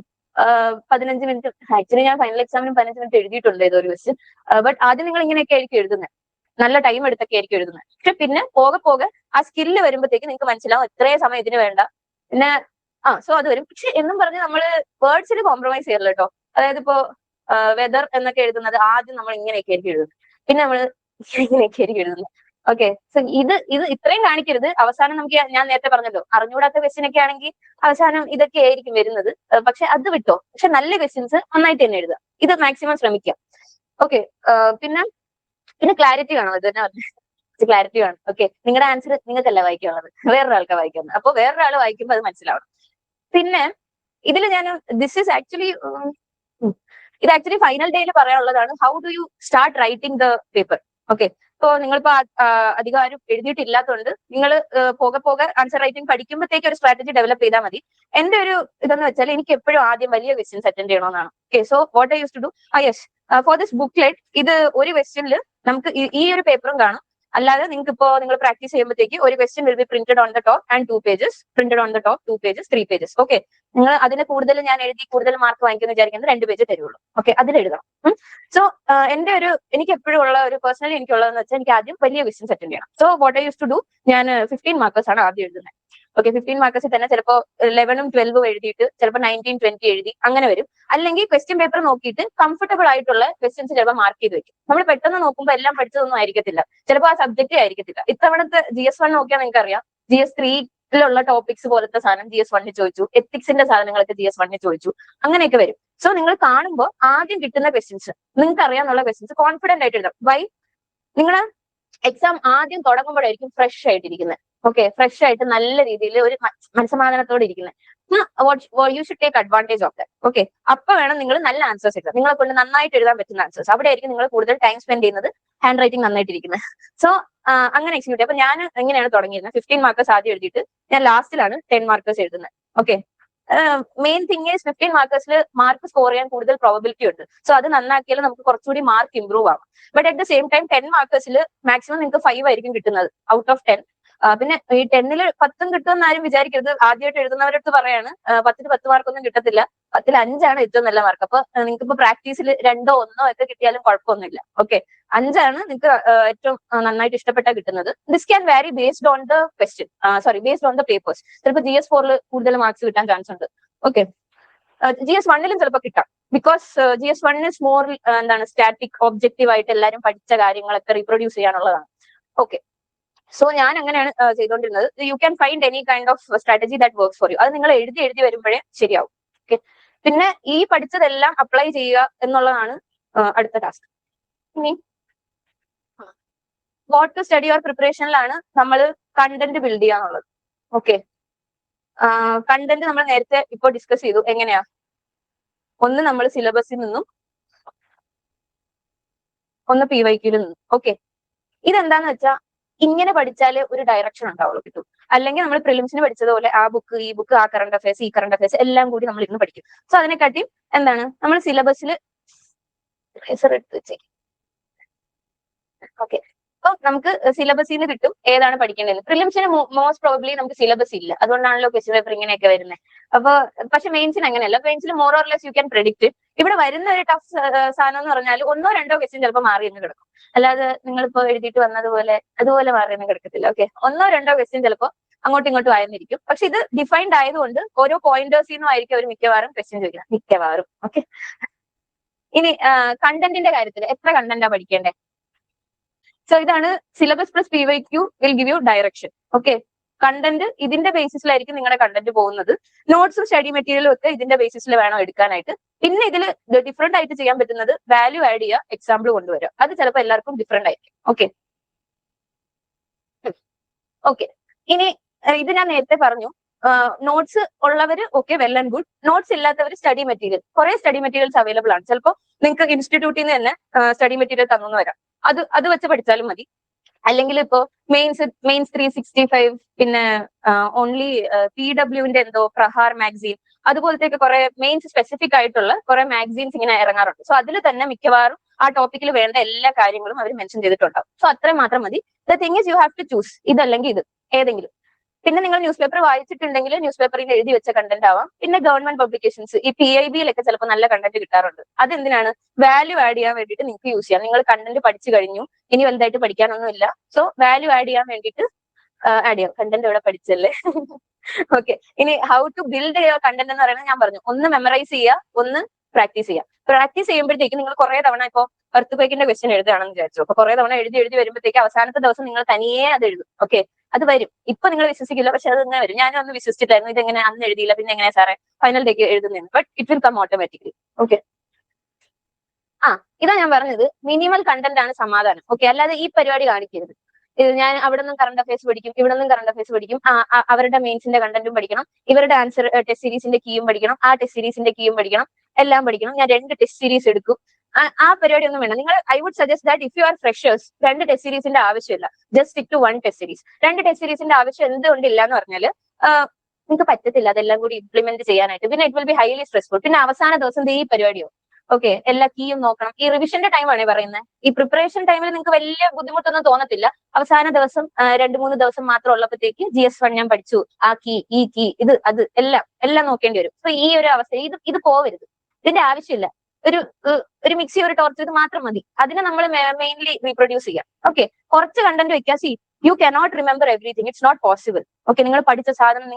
15 മിനിറ്റും. ആക്ച്വലി ഞാൻ ഫൈനൽ എക്സാമിനും 15 മിനിറ്റ് എഴുതിയിട്ടുണ്ട് ഏതൊരു ക്വസ്റ്റ്യൻ. ബട്ട് ആദ്യം നിങ്ങൾ ഇങ്ങനെയൊക്കെ ആയിരിക്കും എഴുതുന്നത്, നല്ല ടൈം എടുത്തൊക്കെ ആയിരിക്കും എഴുതുന്നത്. പക്ഷെ പിന്നെ പോകെ ആ സ്കില്ല് വരുമ്പോഴത്തേക്ക് നിങ്ങൾക്ക് മനസ്സിലാവും എത്രയും സമയം ഇതിന് വേണ്ട. പിന്നെ സോ അത് വരും. പക്ഷെ എന്നും പറഞ്ഞ് നമ്മൾ വേർഡ്സിൽ കോംപ്രമൈസ് ചെയ്യല്ലോ കേട്ടോ. അതായത് ഇപ്പോ വെദർ എന്നൊക്കെ എഴുതുന്നത് ആദ്യം നമ്മൾ ഇങ്ങനെയൊക്കെ ആയിരിക്കും എഴുതുന്നത്, പിന്നെ നമ്മൾ ഇങ്ങനെയൊക്കെ ആയിരിക്കും എഴുതുന്നത്. ഓക്കെ, സോ ഇത് ഇത്രയും കാണിക്കരുത്. അവസാനം നമുക്ക് ഞാൻ നേരത്തെ പറഞ്ഞല്ലോ, അറിഞ്ഞുകൂടാത്ത ക്വസ്റ്റ്യൻ ഒക്കെ ആണെങ്കിൽ അവസാനം ഇതൊക്കെ ആയിരിക്കും വരുന്നത്. പക്ഷെ അത് വിട്ടോ, പക്ഷെ നല്ല ക്വസ്റ്റ്യൻസ് നന്നായിട്ട് തന്നെ എഴുതുക. ഇത് മാക്സിമം ശ്രമിക്കാം. ഓക്കെ, പിന്നെ ക്ലാരിറ്റി വേണം. ഇത് തന്നെ ക്ലാരിറ്റി വേണം. ഓക്കെ, നിങ്ങളുടെ ആൻസർ നിങ്ങൾക്കല്ല വായിക്കാനുള്ളത്, വേറൊരാൾക്ക് വായിക്കുന്നത്. അപ്പൊ വേറൊരാൾ വായിക്കുമ്പോൾ അത് മനസ്സിലാവണം. പിന്നെ ഇതിൽ ഞാൻ ഇത് ആക്ച്വലി ഫൈനൽ ഡേയിൽ പറയാനുള്ളതാണ്. How do you start writing the paper? Okay, ഇപ്പോ നിങ്ങളിപ്പോ അധികം ആരും എഴുതിയിട്ടില്ലാത്തതുകൊണ്ട് നിങ്ങൾ പോകെ ആൻസർ റൈറ്റിംഗ് പഠിക്കുമ്പോഴത്തേക്ക് ഒരു സ്ട്രാറ്റജി ഡെവലപ്പ് ചെയ്താൽ മതി. എന്റെ ഒരു ഇതെന്ന് വെച്ചാൽ എനിക്ക് എപ്പോഴും ആദ്യം വലിയ ക്വസ്റ്റ്യൻസ് അറ്റൻഡ് ചെയ്യണമെന്നാണ്. Okay, so what I use to do, yes for this booklet, ഇത് ഒരു ക്വസ്റ്റ്യനിൽ നമുക്ക് ഈ ഒരു പേപ്പറും കാണും. അല്ലാതെ നിങ്ങൾക്ക് ഇപ്പോ നിങ്ങൾ പ്രാക്ടീസ് ചെയ്യുമ്പോഴത്തേക്ക് ഒരു question will be printed on the top and 2 pages, printed on the top 2 pages, 3 pages. Okay, നിങ്ങൾ അതിന് കൂടുതൽ ഞാൻ എഴുതി കൂടുതൽ മാർക്ക് വാങ്ങിക്കുന്നു വിചാരിക്കുന്നത് 2 പേജ് തരുള്ളൂ. ഓക്കെ, അതിൽ എഴുതണം. സോ എനിക്ക് എപ്പോഴും ഉള്ള ഒരു പേഴ്സണലി എനിക്കുള്ളതെന്ന് വെച്ചാൽ എനിക്ക് ആദ്യം വലിയ ക്വസ്റ്റ്യൻസ് അറ്റൻഡ് ചെയ്യണം. So what I use to do, ഞാൻ 15 മാർക്കേഴ്സ് ആണ് ആദ്യം എഴുതുന്നത്. ഓക്കെ, 15 മാർക്കേഴ്സിൽ തന്നെ ചിലപ്പോൾ 11ഉം 12ഉം എഴുതിയിട്ട് ചിലപ്പോൾ 19, 20 എഴുതി അങ്ങനെ വരും. അല്ലെങ്കിൽ ക്വസ്റ്റ്യൻ പേപ്പർ നോക്കിയിട്ട് കംഫർട്ടബിൾ ആയിട്ടുള്ള ക്വസ്റ്റ്യൻസ് ചിലപ്പോൾ മാർക്ക് ചെയ്ത് വെക്കും. നമ്മൾ പെട്ടെന്ന് നോക്കുമ്പോൾ എല്ലാം പഠിച്ചതൊന്നും ആയിരിക്കത്തില്ല, ചിലപ്പോൾ ആ സബ്ജക്റ്റേ ആയിരിക്കത്തില്ല. ഇത്തവണത്തെ GS1 നോക്കിയാൽ നിങ്ങൾക്ക് അറിയാം, GS3 ടോപ്പിക്സ് പോലത്തെ സാധനം GS1 ചോദിച്ചു, എത്തിക്സിന്റെ സാധനങ്ങളൊക്കെ GS1 ചോദിച്ചു, അങ്ങനെയൊക്കെ വരും. സോ നിങ്ങൾ കാണുമ്പോൾ ആദ്യം കിട്ടുന്ന ക്വസ്റ്റ്യൻസ് നിങ്ങൾക്ക് അറിയാനുള്ള ക്വസ്റ്റ്യൻസ് കോൺഫിഡന്റ് ആയിട്ട് എഴുതാം. വൈ, നിങ്ങൾ എക്സാം ആദ്യം തുടങ്ങുമ്പോഴായിരിക്കും ഫ്രഷ് ആയിട്ടിരിക്കുന്നത്. ഓക്കെ, ഫ്രഷ് ആയിട്ട് നല്ല രീതിയിൽ ഒരു മനസ്സമാധാനത്തോടെ ഇരിക്കുന്നത്. You should take advantage of that. Okay, അപ്പൊ വേണം നിങ്ങൾ നല്ല ആൻസേഴ്സ് എഴുതാം. നിങ്ങളെ കൊണ്ട് നന്നായിട്ട് എഴുതാൻ പറ്റുന്ന ആൻസേഴ്സ്. അവിടെ ആയിരിക്കും നിങ്ങൾ കൂടുതൽ ടൈം സ്പെൻഡ് ചെയ്യുന്നത്, ഹാൻഡ് റൈറ്റിംഗ് നന്നായിട്ടിരിക്കുന്നത്. സോ അങ്ങനെ എക്സിക്യൂട്ട്. അപ്പൊ ഞാൻ എങ്ങനെയാണ് തുടങ്ങിയിരുന്നത്, 15 മാർക്കേഴ്സ് ആദ്യം എഴുതിയിട്ട് ഞാൻ ലാസ്റ്റിലാണ് 10 മാർക്കേഴ്സ് എഴുതുന്നത്. ഓക്കെ, മെയിൻ തിങ് ഈസ് 15 മാർക്കേഴ്സിൽ മാർക്ക് സ്കോർ ചെയ്യാൻ കൂടുതൽ പ്രോബിലിറ്റി ഉണ്ട്. സോ അത് നന്നാക്കിയാൽ നമുക്ക് കുറച്ചുകൂടി മാർക്ക് ഇംപ്രൂവ് ആവും. But at the same time 10 മാർക്കേഴ്സിൽ മാക്സിമം നിങ്ങൾക്ക് 5 ആയിരിക്കും കിട്ടുന്നത് ഔട്ട് ഓഫ് 10. പിന്നെ ഈ 10ൽ 10ഉം കിട്ടുമെന്ന് ആരും വിചാരിക്കരുത്. ആദ്യമായിട്ട് എഴുതുന്നവരുടെ അടുത്ത് പറയാണ്, 10ൽ 10 മാർക്കൊന്നും കിട്ടത്തില്ല, 10ൽ 5ആണ് ഏറ്റവും നല്ല മാർക്ക്. അപ്പൊ നിങ്ങൾക്ക് ഇപ്പൊ പ്രാക്ടീസിൽ 2ഓ 1ഓ ഒക്കെ കിട്ടിയാലും കുഴപ്പമൊന്നുമില്ല. ഓക്കെ, 5ആണ് നിങ്ങൾക്ക് ഏറ്റവും നന്നായിട്ട് ഇഷ്ടപ്പെട്ട കിട്ടുന്നത്. ദിസ് ക്യാൻ വാരി based on the question, based on the papers. ചിലപ്പോൾ GS4 കൂടുതൽ മാർക്സ് കിട്ടാൻ ചാൻസ് ഉണ്ട്. ഓക്കെ, GS1ലും ചിലപ്പോൾ കിട്ടാം. Because GS1 is more static, objective ആയിട്ട് എല്ലാവരും പഠിച്ച കാര്യങ്ങളൊക്കെ റീപ്രൊഡ്യൂസ് ചെയ്യാനുള്ളതാണ്. ഓക്കെ, സോ ഞാൻ അങ്ങനെയാണ് ചെയ്തുകൊണ്ടിരുന്നത്. You can find any kind of strategy that works for you. അത് നിങ്ങൾ എഴുതി വരുമ്പോഴേ ശരിയാവും. ഓക്കെ, പിന്നെ ഈ പഠിച്ചതെല്ലാം അപ്ലൈ ചെയ്യുക എന്നുള്ളതാണ് അടുത്ത ടാസ്ക്. ഇനി വാട്ട് ടു സ്റ്റഡി ഓർ പ്രിപ്പറേഷനിലാണ് നമ്മൾ കണ്ടന്റ് ബിൽഡ് ചെയ്യാന്നുള്ളത്. ഓക്കെ, കണ്ടന്റ് നമ്മൾ നേരത്തെ ഇപ്പൊ ഡിസ്കസ് ചെയ്തു. എങ്ങനെയാ, ഒന്ന് നമ്മൾ സിലബസിൽ നിന്നും, ഒന്ന് PYQയിൽ നിന്നും. ഓക്കെ, ഇതെന്താന്ന് വെച്ചാൽ ഇങ്ങനെ പഠിച്ചാല് ഒരു ഡയറക്ഷൻ ഉണ്ടാവുള്ളൂ, കിട്ടും. അല്ലെങ്കിൽ നമ്മൾ പ്രിലിംസിന് പഠിച്ചതുപോലെ ആ ബുക്ക്, ഈ ബുക്ക്, ആ കറണ്ട് അഫയേഴ്സ്, ഈ കറണ്ട് അഫയേഴ്സ് എല്ലാം കൂടി നമ്മൾ ഇന്ന് പഠിക്കും. സോ അതിനെക്കാട്ടിയും നമ്മൾ സിലബസിൽ എടുത്ത് വെച്ചേ. ഓക്കെ, അപ്പൊ നമുക്ക് സിലബസിൽ നിന്ന് കിട്ടും ഏതാണ് പഠിക്കേണ്ടത്. പ്രിലിംസിന് മോസ്റ്റ് പ്രോബബ്ലി നമുക്ക് സിലബസ് ഇല്ല, അതുകൊണ്ടാണല്ലോ ക്വസ്റ്റ്യൻ പേപ്പർ ഇങ്ങനെയൊക്കെ വരുന്നത്. അപ്പൊ പക്ഷെ മെയിൻസിന് അങ്ങനെയല്ല. മെയിൻസിൽ more or less you can predict. ഇവിടെ വരുന്ന ഒരു ടഫ് സാധനം എന്ന് പറഞ്ഞാൽ 1ഓ 2ഓ ക്വസ്റ്റ്യൻ ചിലപ്പോൾ മാറി എന്ന് കിടക്കും. അല്ലാതെ നിങ്ങളിപ്പോ എഴുതിയിട്ട് വന്നതുപോലെ അതുപോലെ മാറിയെന്ന് കിടക്കത്തില്ല. ഓക്കെ, 1ഓ 2ഓ ക്വസ്റ്റ്യൻ ചിലപ്പോൾ അങ്ങോട്ടും ഇങ്ങോട്ടും ആയിരുന്നിരിക്കും. പക്ഷെ ഇത് ഡിഫൈൻഡ് ആയതുകൊണ്ട് ഓരോ പോയിന്റേഴ്സിൽ നിന്നും ആയിരിക്കും അവർ മിക്കവാറും ക്വസ്റ്റ്യൻ ചോദിക്കുന്നത്, മിക്കവാറും. ഓക്കെ, ഇനി കണ്ടന്റിന്റെ കാര്യത്തിൽ എത്ര കണ്ടന്റാ പഠിക്കേണ്ടത്. സോ ഇതാണ് syllabus plus PYQ will give you direction. Okay, content ഇതിന്റെ ബേസിസിലായിരിക്കും നിങ്ങളുടെ കണ്ടന്റ് പോകുന്നത്. നോട്ട്സും സ്റ്റഡി മെറ്റീരിയലും ഒക്കെ ഇതിന്റെ ബേസിസിൽ വേണം എടുക്കാനായിട്ട്. പിന്നെ ഇതിൽ ഡിഫറെന്റ് ആയിട്ട് ചെയ്യാൻ പറ്റുന്നത് വാല്യൂ ആഡ് ചെയ്യുക, എക്സാമ്പിൾ കൊണ്ടുവരിക. അത് ചിലപ്പോൾ എല്ലാവർക്കും ഡിഫറെന്റ് ആയിരിക്കും. ഓക്കെ, ഓക്കെ, ഇനി ഇത് ഞാൻ നേരത്തെ പറഞ്ഞു. നോട്ട്സ് ഉള്ളവര് okay, well and good. Notes ഇല്ലാത്തവർ സ്റ്റഡി മെറ്റീരിയൽ, കുറെ സ്റ്റഡി മെറ്റീരിയൽസ് അവൈലബിൾ ആണ്. ചിലപ്പോൾ നിങ്ങൾക്ക് ഇൻസ്റ്റിറ്റ്യൂട്ടിൽ നിന്ന് തന്നെ സ്റ്റഡി മെറ്റീരിയൽ തന്നു വരാം. അത് വെച്ച് പഠിച്ചാലും മതി. അല്ലെങ്കിൽ ഇപ്പോ മെയിൻസ് 365, പിന്നെ ഓൺലി PWന്റെ എന്തോ പ്രഹാർ മാഗസീൻ, അതുപോലത്തെ കുറെ മെയിൻസ് സ്പെസിഫിക് ആയിട്ടുള്ള കുറെ മാഗസീൻസ് ഇങ്ങനെ ഇറങ്ങാറുണ്ട്. സോ അതിൽ തന്നെ മിക്കവാറും ആ ടോപ്പിക്കിൽ വേണ്ട എല്ലാ കാര്യങ്ങളും അവർ മെൻഷൻ ചെയ്തിട്ടുണ്ടാവും. സോ അത്രയും മാത്രം മതി. The thing is you have to choose ഇതല്ലെങ്കിൽ ഇത് ഏതെങ്കിലും. പിന്നെ നിങ്ങൾ ന്യൂസ് പേപ്പർ വായിച്ചിട്ടുണ്ടെങ്കിൽ ന്യൂസ് പേപ്പറിൽ എഴുതി വെച്ച കണ്ടന്റ് ആവാം. പിന്നെ ഗവൺമെന്റ് പബ്ലിക്കേഷൻസ്, ഈ PIBയിലൊക്കെ ചിലപ്പോൾ നല്ല കണ്ടന്റ് കിട്ടാറുണ്ട്. അതെന്തിനാണ്, വാല്യൂ ആഡ് ചെയ്യാൻ വേണ്ടിയിട്ട് നിങ്ങൾക്ക് യൂസ് ചെയ്യാം. നിങ്ങൾ കണ്ടന്റ് പഠിച്ചു കഴിഞ്ഞു, ഇനി വലുതായിട്ട് പഠിക്കാനൊന്നുമില്ല. സോ വാല്യൂ ആഡ് ചെയ്യാൻ വേണ്ടിയിട്ട് ആഡ് ചെയ്യാം. കണ്ടന്റ് ഇവിടെ പഠിച്ചല്ലേ. ഓക്കെ, ഇനി how to build your content എന്ന് പറയുന്നത് ഞാൻ പറഞ്ഞു. ഒന്ന് മെമ്മറൈസ് ചെയ്യുക, ഒന്ന് പ്രാക്ടീസ് ചെയ്യുക. പ്രാക്ടീസ് ചെയ്യുമ്പോഴത്തേക്ക് നിങ്ങൾ കുറെ തവണ ഇപ്പോൾ എർത്ത് ക്വേക്കിന്റെ ക്വസ്റ്റ്യൻ എഴുതുകയാണെന്ന് വിചാരിച്ചു. അപ്പൊ കുറെ തവണ എഴുതി വരുമ്പോഴത്തേക്ക് അവസാനത്തെ ദിവസം നിങ്ങൾ തനിയെ അത് എഴുതും. ഓക്കെ, അത് വരും. ഇപ്പൊ നിങ്ങൾ വിശ്വസിക്കില്ല, പക്ഷെ അത് ഇങ്ങനെ വരും. ഞാനും ഒന്ന് വിശ്വസിച്ചിട്ടായിരുന്നു ഇതെങ്ങനെ അന്ന് എഴുതിയില്ല, പിന്നെ എങ്ങനെ സാറേ ഫൈനൽ ഡേക്ക് എഴുതുന്നതെന്ന്. But it will come automatically. Okay, ഇതാ ഞാൻ പറഞ്ഞത്, മിനിമൽ കണ്ടന്റ് ആണ് സമാധാനം. ഓക്കെ, അല്ലാതെ ഈ പരിപാടി കാണിക്കരുത്. ഞാൻ അവിടെ നിന്നും കറണ്ട് അഫയേഴ്സ് പഠിക്കും, ഇവിടെ നിന്നും കറണ്ട് അഫയേഴ്സ് പഠിക്കും, അവരുടെ മെയിൻസിന്റെ കണ്ടന്റും പഠിക്കണം, ഇവരുടെ ആൻസർ ടെസ്റ്റ് സീരീസിന്റെ കീയും പഠിക്കണം, ആ ടെസ്റ്റ് സീരീസിന്റെ കീയും പഠിക്കണം, എല്ലാം പഠിക്കണം. ഞാൻ 2 ടെസ്റ്റ് സീരീസ് എടുക്കും. ആ പരിപാടി ഒന്നും വേണം. നിങ്ങൾ I would suggest that if you are freshers 2 test സീരീസിന്റെ ആവശ്യമില്ല. Just stick to 1 test series. 2 test സീരീസിന്റെ ആവശ്യം എന്തുകൊണ്ടില്ല എന്ന് പറഞ്ഞാൽ നിങ്ങൾക്ക് പറ്റത്തില്ല അതെല്ലാം കൂടി ഇംപ്ലിമെന്റ് ചെയ്യാനായിട്ട്. പിന്നെ it will be highly stressful. പിന്നെ അവസാന ദിവസം ഈ പരിപാടിയോ ഓക്കെ, എല്ലാ കീയും നോക്കണം. ഈ റിവിഷന്റെ ടൈമാണ് പറയുന്നത്. ഈ പ്രിപ്പറേഷൻ ടൈമിൽ നിങ്ങൾക്ക് വലിയ ബുദ്ധിമുട്ടൊന്നും തോന്നത്തില്ല. അവസാന ദിവസം 2-3 ദിവസം മാത്രം ഉള്ളപ്പോഴത്തേക്ക് GS1 ഞാൻ പഠിച്ചു, ആ കീ, ഈ കീ, ഇത് അത് എല്ലാം നോക്കേണ്ടി വരും. സോ ഈ ഒരു അവസ്ഥ ഇത് പോവരുത്. ഇതിന്റെ ആവശ്യമില്ല. ഒരു ഒരു മിക്സി, ഒരു ടോർച്ച്, ഇത് മാത്രം മതി. അതിനെ നമ്മൾ മെയിൻലി റീപ്രൊഡ്യൂസ് ചെയ്യാം. ഓക്കെ, കുറച്ച് കണ്ടന്റ് വെക്കുക. See you cannot remember everything, it's not possible. Okay, നിങ്ങൾ പഠിച്ച സാധനം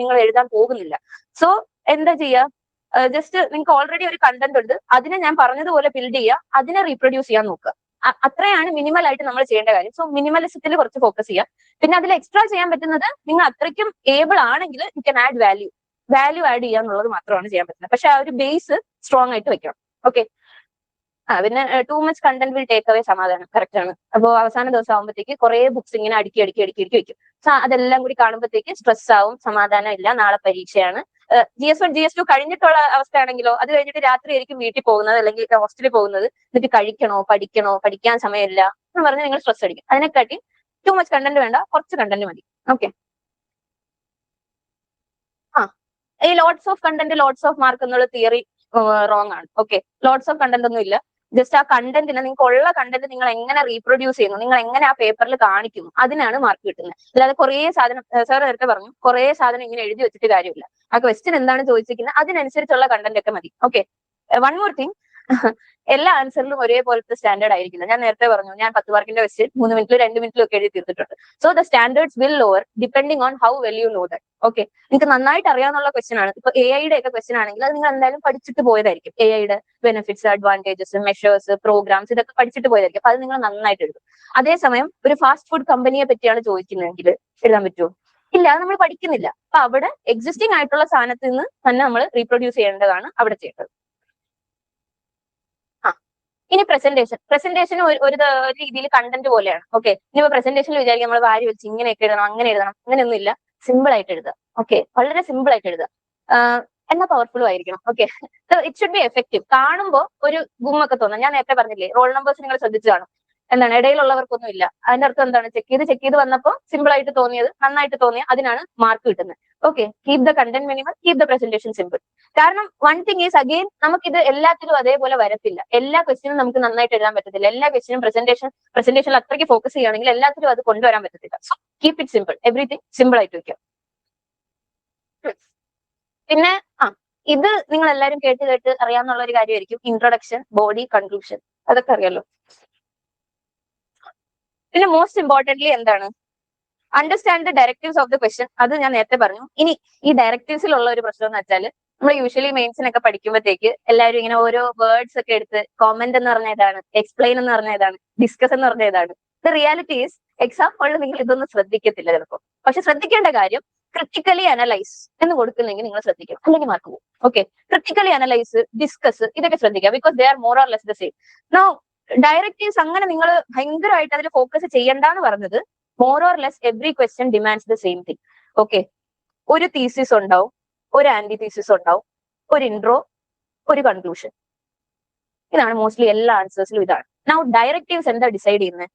നിങ്ങൾ എഴുതാൻ പോകുന്നില്ല. സോ എന്താ ചെയ്യുക, ജസ്റ്റ് നിങ്ങൾക്ക് ഓൾറെഡി ഒരു കണ്ടന്റ് ഉണ്ട്, അതിനെ ഞാൻ പറഞ്ഞതുപോലെ ബിൽഡ് ചെയ്യുക, അതിനെ റീപ്രൊഡ്യൂസ് ചെയ്യാൻ നോക്കുക. അത്രയാണ് മിനിമൽ ആയിട്ട് നമ്മൾ ചെയ്യേണ്ട കാര്യം. സോ മിനിമലിസത്തിൽ കുറച്ച് ഫോക്കസ് ചെയ്യുക. പിന്നെ അതിൽ എക്സ്ട്രാ ചെയ്യാൻ പറ്റുന്നത്, നിങ്ങൾ അത്രയ്ക്കും ഏബിൾ ആണെങ്കിൽ you can add value add ചെയ്യുക എന്നുള്ളത് മാത്രമാണ് ചെയ്യാൻ പറ്റുന്നത്. പക്ഷെ ആ ഒരു ബേസ് സ്ട്രോങ് ആയിട്ട് വെക്കണം. ഓക്കെ, പിന്നെ too much content will take away സമാധാനം. കറക്റ്റ് ആണ്. അപ്പോൾ അവസാന ദിവസം ആകുമ്പോഴത്തേക്ക് കുറെ ബുക്സ് ഇങ്ങനെ അടുക്കി വെക്കും. സോ അതെല്ലാം കൂടി കാണുമ്പോഴത്തേക്ക് സ്ട്രെസ് ആവും, സമാധാനം ഇല്ല, നാളെ പരീക്ഷയാണ്. GS1 GS2 കഴിഞ്ഞിട്ടുള്ള അവസ്ഥ ആണെങ്കിലോ, അത് കഴിഞ്ഞിട്ട് രാത്രി ആയിരിക്കും വീട്ടിൽ പോകുന്നത് അല്ലെങ്കിൽ ഹോസ്റ്റലിൽ പോകുന്നത്. എന്നിട്ട് പഠിക്കണോ, പഠിക്കാൻ സമയമില്ല എന്ന് പറഞ്ഞ് നിങ്ങൾ സ്ട്രെസ് അടിക്കും. അതിനെക്കാട്ടി ടു മച്ച് കണ്ടന്റ് വേണ്ട, കുറച്ച് കണ്ടന്റ് മതി. ഓക്കെ, ഈ lots of content lots off mark എന്നുള്ള തിയറി റോങ് ആണ്. ഓക്കെ, ലോട്ട്സ് ഓഫ് കണ്ടന്റ് ഒന്നും ഇല്ല. ജസ്റ്റ് ആ കണ്ടന്റിനെ, നിങ്ങൾക്ക് ഉള്ള കണ്ടന്റ് നിങ്ങൾ എങ്ങനെ റീപ്രൊഡ്യൂസ് ചെയ്യുന്നു, നിങ്ങൾ എങ്ങനെ ആ പേപ്പറിൽ കാണിക്കുന്നു, അതിനാണ് മാർക്ക് കിട്ടുന്നത്. അല്ലാതെ കുറേ സാധനം, സാർ നേരത്തെ പറഞ്ഞു, കുറേ സാധനം ഇങ്ങനെ എഴുതി വെച്ചിട്ട് കാര്യമില്ല. ആ ക്വസ്റ്റ്യൻ എന്താണ് ചോദിച്ചിരിക്കുന്നത് അതിനനുസരിച്ചുള്ള കണ്ടന്റ് ഒക്കെ മതി. ഓക്കെ, വൺ മോർ തിങ്, എല്ലാ ആൻസറിലും ഒരേപോലത്തെ സ്റ്റാൻഡേർഡ് ആയിരിക്കില്ല. ഞാൻ നേരത്തെ പറഞ്ഞു, ഞാൻ 10 മാർക്കിന്റെ ക്വസ്റ്റ്യൻ 3 മിനിറ്റിലും 2 മിനിറ്റിലും ഒക്കെ എഴുതി തീർത്തിട്ടുണ്ട്. So the standards will lower depending on how well you know that. Okay, നിങ്ങൾക്ക് നന്നായിട്ട് അറിയാവുന്ന ക്വസ്റ്റ്യൻ ആണ്. ഇപ്പൊ AI ഒക്കെ ക്വസ്റ്റ്യൻ ആണെങ്കിൽ അത് നിങ്ങൾ എന്തായാലും പഠിച്ചിട്ട് പോയതായിരിക്കും. AI benefits, advantages, measures, programmes, ഇതൊക്കെ പഠിച്ചിട്ട് പോയതായിരിക്കും. അപ്പൊ അത് നിങ്ങൾ നന്നായിട്ട് എഴുതും. അതേസമയം ഒരു ഫാസ്റ്റ് ഫുഡ് കമ്പനിയെ പറ്റിയാണ് ചോദിക്കുന്നതെങ്കിൽ എഴുതാൻ പറ്റുമോ? ഇല്ല, അത് നമ്മൾ പഠിക്കുന്നില്ല. അപ്പൊ അവിടെ എക്സിസ്റ്റിംഗ് ആയിട്ടുള്ള സാധനത്തിൽ നിന്ന് തന്നെ നമ്മൾ റീപ്രൊഡ്യൂസ് ചെയ്യേണ്ടതാണ് അവിടെ ചെയ്യേണ്ടത്. ഇനി പ്രസന്റേഷൻ ഒരു രീതിയിൽ കണ്ടന്റ് പോലെയാണ്. ഓക്കെ, ഇനിയിപ്പോ പ്രസന്റേഷനിൽ വിചാരിക്കും നമ്മൾ വാരി വെച്ച് ഇങ്ങനെയൊക്കെ എഴുതണം, അങ്ങനെ എഴുതണം, അങ്ങനെയൊന്നും ഇല്ല. സിമ്പിൾ ആയിട്ട് എഴുതുക. ഓക്കെ, വളരെ സിമ്പിൾ ആയിട്ട് എഴുതുക. എന്നാൽ പവർഫുള്ളും ആയിരിക്കണം. Okay, it should be effective. കാണുമ്പോൾ ഒരു ഗുമ്മൊക്കെ തോന്നാം. ഞാൻ നേരത്തെ പറഞ്ഞില്ലേ, റോൾ നമ്പേഴ്സ് നിങ്ങൾ ശ്രദ്ധിച്ചു കാണും. എന്താണ് ഇടയിലുള്ളവർക്കൊന്നും ഇല്ല. അതിന്റെ അർത്ഥം എന്താണ്? ചെക്ക് ചെയ്ത് വന്നപ്പോൾ സിമ്പിൾ ആയിട്ട് തോന്നിയത്, നന്നായിട്ട് തോന്നിയ, അതിനാണ് മാർക്ക് കിട്ടുന്നത്. Okay, keep the content minimum, keep the presentation simple. കാരണം വൺ തിങ് ഈസ് അഗെയിൻ, നമുക്കിത് എല്ലാത്തിലും അതേപോലെ വരത്തില്ല. എല്ലാ ക്വസ്റ്റിനും നമുക്ക് നന്നായിട്ട് എഴുതാൻ പറ്റത്തില്ല. എല്ലാ ക്വസ്റ്റിനും പ്രസന്റേഷനിൽ അത്രയ്ക്ക് ഫോക്കസ് ചെയ്യുകയാണെങ്കിൽ എല്ലാത്തിലും അത് കൊണ്ടുവരാൻ പറ്റത്തില്ല. So keep it simple, everything simple ആയിട്ട് വെക്കാം. പിന്നെ ഇത് നിങ്ങൾ എല്ലാവരും കേട്ട് അറിയാവുന്ന ഒരു കാര്യമായിരിക്കും, ഇൻട്രൊഡക്ഷൻ, ബോഡി, കൺക്ലൂഷൻ. അതൊക്കെ അറിയാലോ. പിന്നെ മോസ്റ്റ് ഇമ്പോർട്ടന്റ്ലി എന്താണ്, understand the directives of the question. അത് ഞാൻ നേരത്തെ പറഞ്ഞു. ഇനി ഈ ഡയറക്റ്റീവ്സിലുള്ള ഒരു പ്രശ്നം എന്ന് വെച്ചാൽ, നമ്മൾ യൂഷ്വലി മെയിൻസിനൊക്കെ പഠിക്കുമ്പോഴത്തേക്ക് എല്ലാവരും ഇങ്ങനെ ഓരോ വേർഡ്സ് ഒക്കെ എടുത്ത്, കോമന്റ് എന്ന് പറഞ്ഞ ഏതാണ്, എക്സ്പ്ലെയിൻ എന്ന് പറഞ്ഞ ഏതാണ്, ഡിസ്കസ് എന്ന് പറഞ്ഞ ഏതാണ്. ദ റിയാലിറ്റി ഈസ്, എക്സാം ഹോളിൽ നിങ്ങൾ ഇതൊന്നും ശ്രദ്ധിക്കത്തില്ല ചിലപ്പോൾ. പക്ഷെ ശ്രദ്ധിക്കേണ്ട കാര്യം, ക്രിട്ടിക്കലി അനലൈസ് എന്ന് കൊടുക്കുന്നെങ്കിൽ നിങ്ങൾ ശ്രദ്ധിക്കണം, അല്ലെങ്കിൽ മാർക്ക് പോകും. ഓക്കെ, ക്രിട്ടിക്കലി അനലൈസ്, ഡിസ്കസ്, ഇതൊക്കെ ശ്രദ്ധിക്കുക. Because they are more or less the same. Now directives അങ്ങനെ നിങ്ങൾ ഭയങ്കരമായിട്ട് അതിൽ ഫോക്കസ് ചെയ്യണ്ടെന്ന് പറഞ്ഞത്, more or less every question demands the same thing. Okay, ഒരു തീസിസ് ഉണ്ടാവും, ഒരു ആന്റി തീസിസ് ഉണ്ടാവും, ഒരു ഇൻട്രോ, ഒരു കൺക്ലൂഷൻ. ഇതാണ് മോസ്റ്റ്ലി എല്ലാ ആൻസേഴ്സിലും ഇതാണ്. നൗ ഡയറക്റ്റീവ്സ് എന്താ ഡിസൈഡ് ചെയ്യുന്നത്?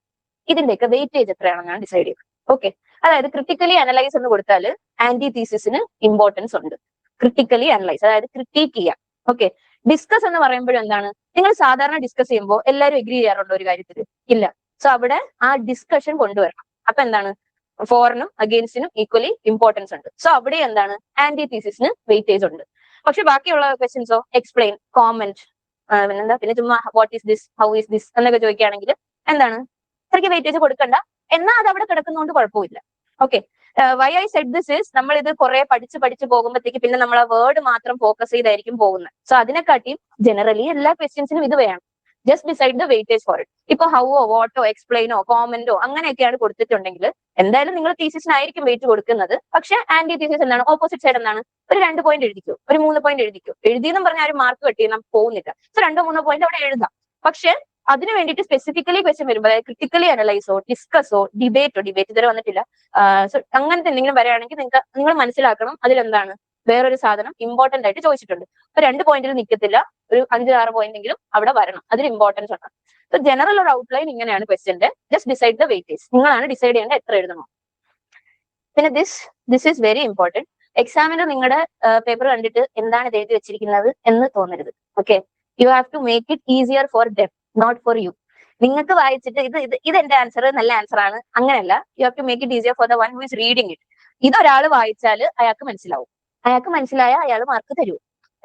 ഇതിന്റെയൊക്കെ വെയിറ്റേജ് എത്രയാണെന്നാണ് ഡിസൈഡ് ചെയ്യുന്നത്. ഓക്കെ, അതായത് ക്രിട്ടിക്കലി അനലൈസ് എന്ന് കൊടുത്താൽ ആന്റി തീസിസിന് ഇമ്പോർട്ടൻസ് ഉണ്ട്. ക്രിട്ടിക്കലി അനലൈസ്, അതായത് ക്രിട്ടിക് ചെയ്യാം. ഓക്കെ, ഡിസ്കസ് എന്ന് പറയുമ്പോഴും എന്താണ്, നിങ്ങൾ സാധാരണ ഡിസ്കസ് ചെയ്യുമ്പോൾ എല്ലാവരും എഗ്രി ചെയ്യാറുണ്ടോ ഒരു കാര്യത്തിൽ? ഇല്ല. സോ അവിടെ ആ ഡിസ്കഷൻ കൊണ്ടുവരണം. അപ്പൊ എന്താണ്, ഫോറിനും അഗെയിൻസ്റ്റിനും ഈക്വലി ഇമ്പോർട്ടൻസ് ഉണ്ട്. സോ അവിടെ എന്താണ്, ആന്റി തീസിസിന് വെയിറ്റേജ് ഉണ്ട്. പക്ഷെ ബാക്കിയുള്ള ക്വസ്റ്റ്യൻസോ, എക്സ്പ്ലെയിൻ, കോമന്റ്, പിന്നെ ചുമ്മാ what is this, how is this എന്നൊക്കെ ചോദിക്കുകയാണെങ്കിൽ എന്താണ്, അത്രയ്ക്ക് വെയിറ്റേജ് കൊടുക്കണ്ട. എന്നാൽ അത് അവിടെ കിടക്കുന്നതുകൊണ്ട് കുഴപ്പമില്ല. Okay, why I said this is, നമ്മൾ ഇത് കുറെ പഠിച്ച് പോകുമ്പോഴത്തേക്ക് പിന്നെ നമ്മൾ ആ വേർഡ് മാത്രം ഫോക്കസ് ചെയ്തായിരിക്കും പോകുന്നത്. സോ അതിനെക്കാട്ടി ജനറലി എല്ലാ ക്വസ്റ്റ്യൻസിനും ഇത് വേണം. Just decide the weightage for it. ഇപ്പൊ ഹൗവോ, വാട്ടോ, എക്സ്പ്ലെയിനോ, കോമന്റോ അങ്ങനെയൊക്കെയാണ് കൊടുത്തിട്ടുണ്ടെങ്കിൽ എന്തായാലും നിങ്ങൾ തീസിസിനായിരിക്കും വെയിറ്റ് കൊടുക്കുന്നത്. പക്ഷെ ആന്റി തീസിസ് എന്താണ്, ഓപ്പോസിറ്റ് സൈഡ് എന്താണ്, ഒരു 2 പോയിന്റ് എഴുതിക്കോ, ഒരു 3 പോയിന്റ് എഴുതിക്കോ. എഴുതിയെന്നും പറഞ്ഞാൽ ഒരു മാർക്ക് കെട്ടി നമുക്ക് പോകുന്നില്ല. സോ 2-3 പോയിന്റ് അവിടെ എഴുതാം. പക്ഷെ അതിന് വേണ്ടിയിട്ട് സ്പെസിഫിക്കലി ക്വസ്റ്റ്യൻ വരുമ്പോൾ, അതായത് ക്രിട്ടിക്കലി അനലൈസോ, ഡിസ്കസോ, ഡിബേറ്റ് ഇതുവരെ വന്നിട്ടില്ല. സോ അങ്ങനത്തെ എന്തെങ്കിലും വരികയാണെങ്കിൽ നിങ്ങൾ മനസ്സിലാക്കണം അതിലെന്താണ്, വേറൊരു സാധനം ഇമ്പോർട്ടന്റ് ആയിട്ട് ചോദിച്ചിട്ടുണ്ട്. അപ്പൊ 2 പോയിന്റിൽ നിൽക്കത്തില്ല, ഒരു 5-6 പോയിന്റെങ്കിലും അവിടെ വരണം. അതിന് ഇമ്പോർട്ടൻസ് ഉണ്ട്. സോ ജനറൽ ഒരു ഔട്ട്ലൈൻ ഇങ്ങനെയാണ് ക്വസ്റ്റ്യന്റെ. Just decide the weightage. നിങ്ങളാണ് ഡിസൈഡ് ചെയ്യേണ്ടത് എത്ര എഴുതണോ. പിന്നെ ദിസ് ഈസ് വെരി ഇമ്പോർട്ടന്റ്. എക്സാമിന് നിങ്ങളുടെ പേപ്പർ കണ്ടിട്ട് എന്താണ് ഇത് എഴുതി വെച്ചിരിക്കുന്നത് എന്ന് തോന്നരുത്. Okay, you have to make it easier for them, not for you. നിങ്ങൾക്ക് വായിച്ചിട്ട് ഇത് എന്റെ ആൻസർ നല്ല ആൻസർ ആണ് അങ്ങനെയല്ല. You have to make it easier for the one who is reading it. ഇതൊരാൾ വായിച്ചാൽ അയാൾക്ക് മനസ്സിലാവും. അയാൾക്ക് മനസ്സിലായ അയാൾ മാർക്ക് തരൂ.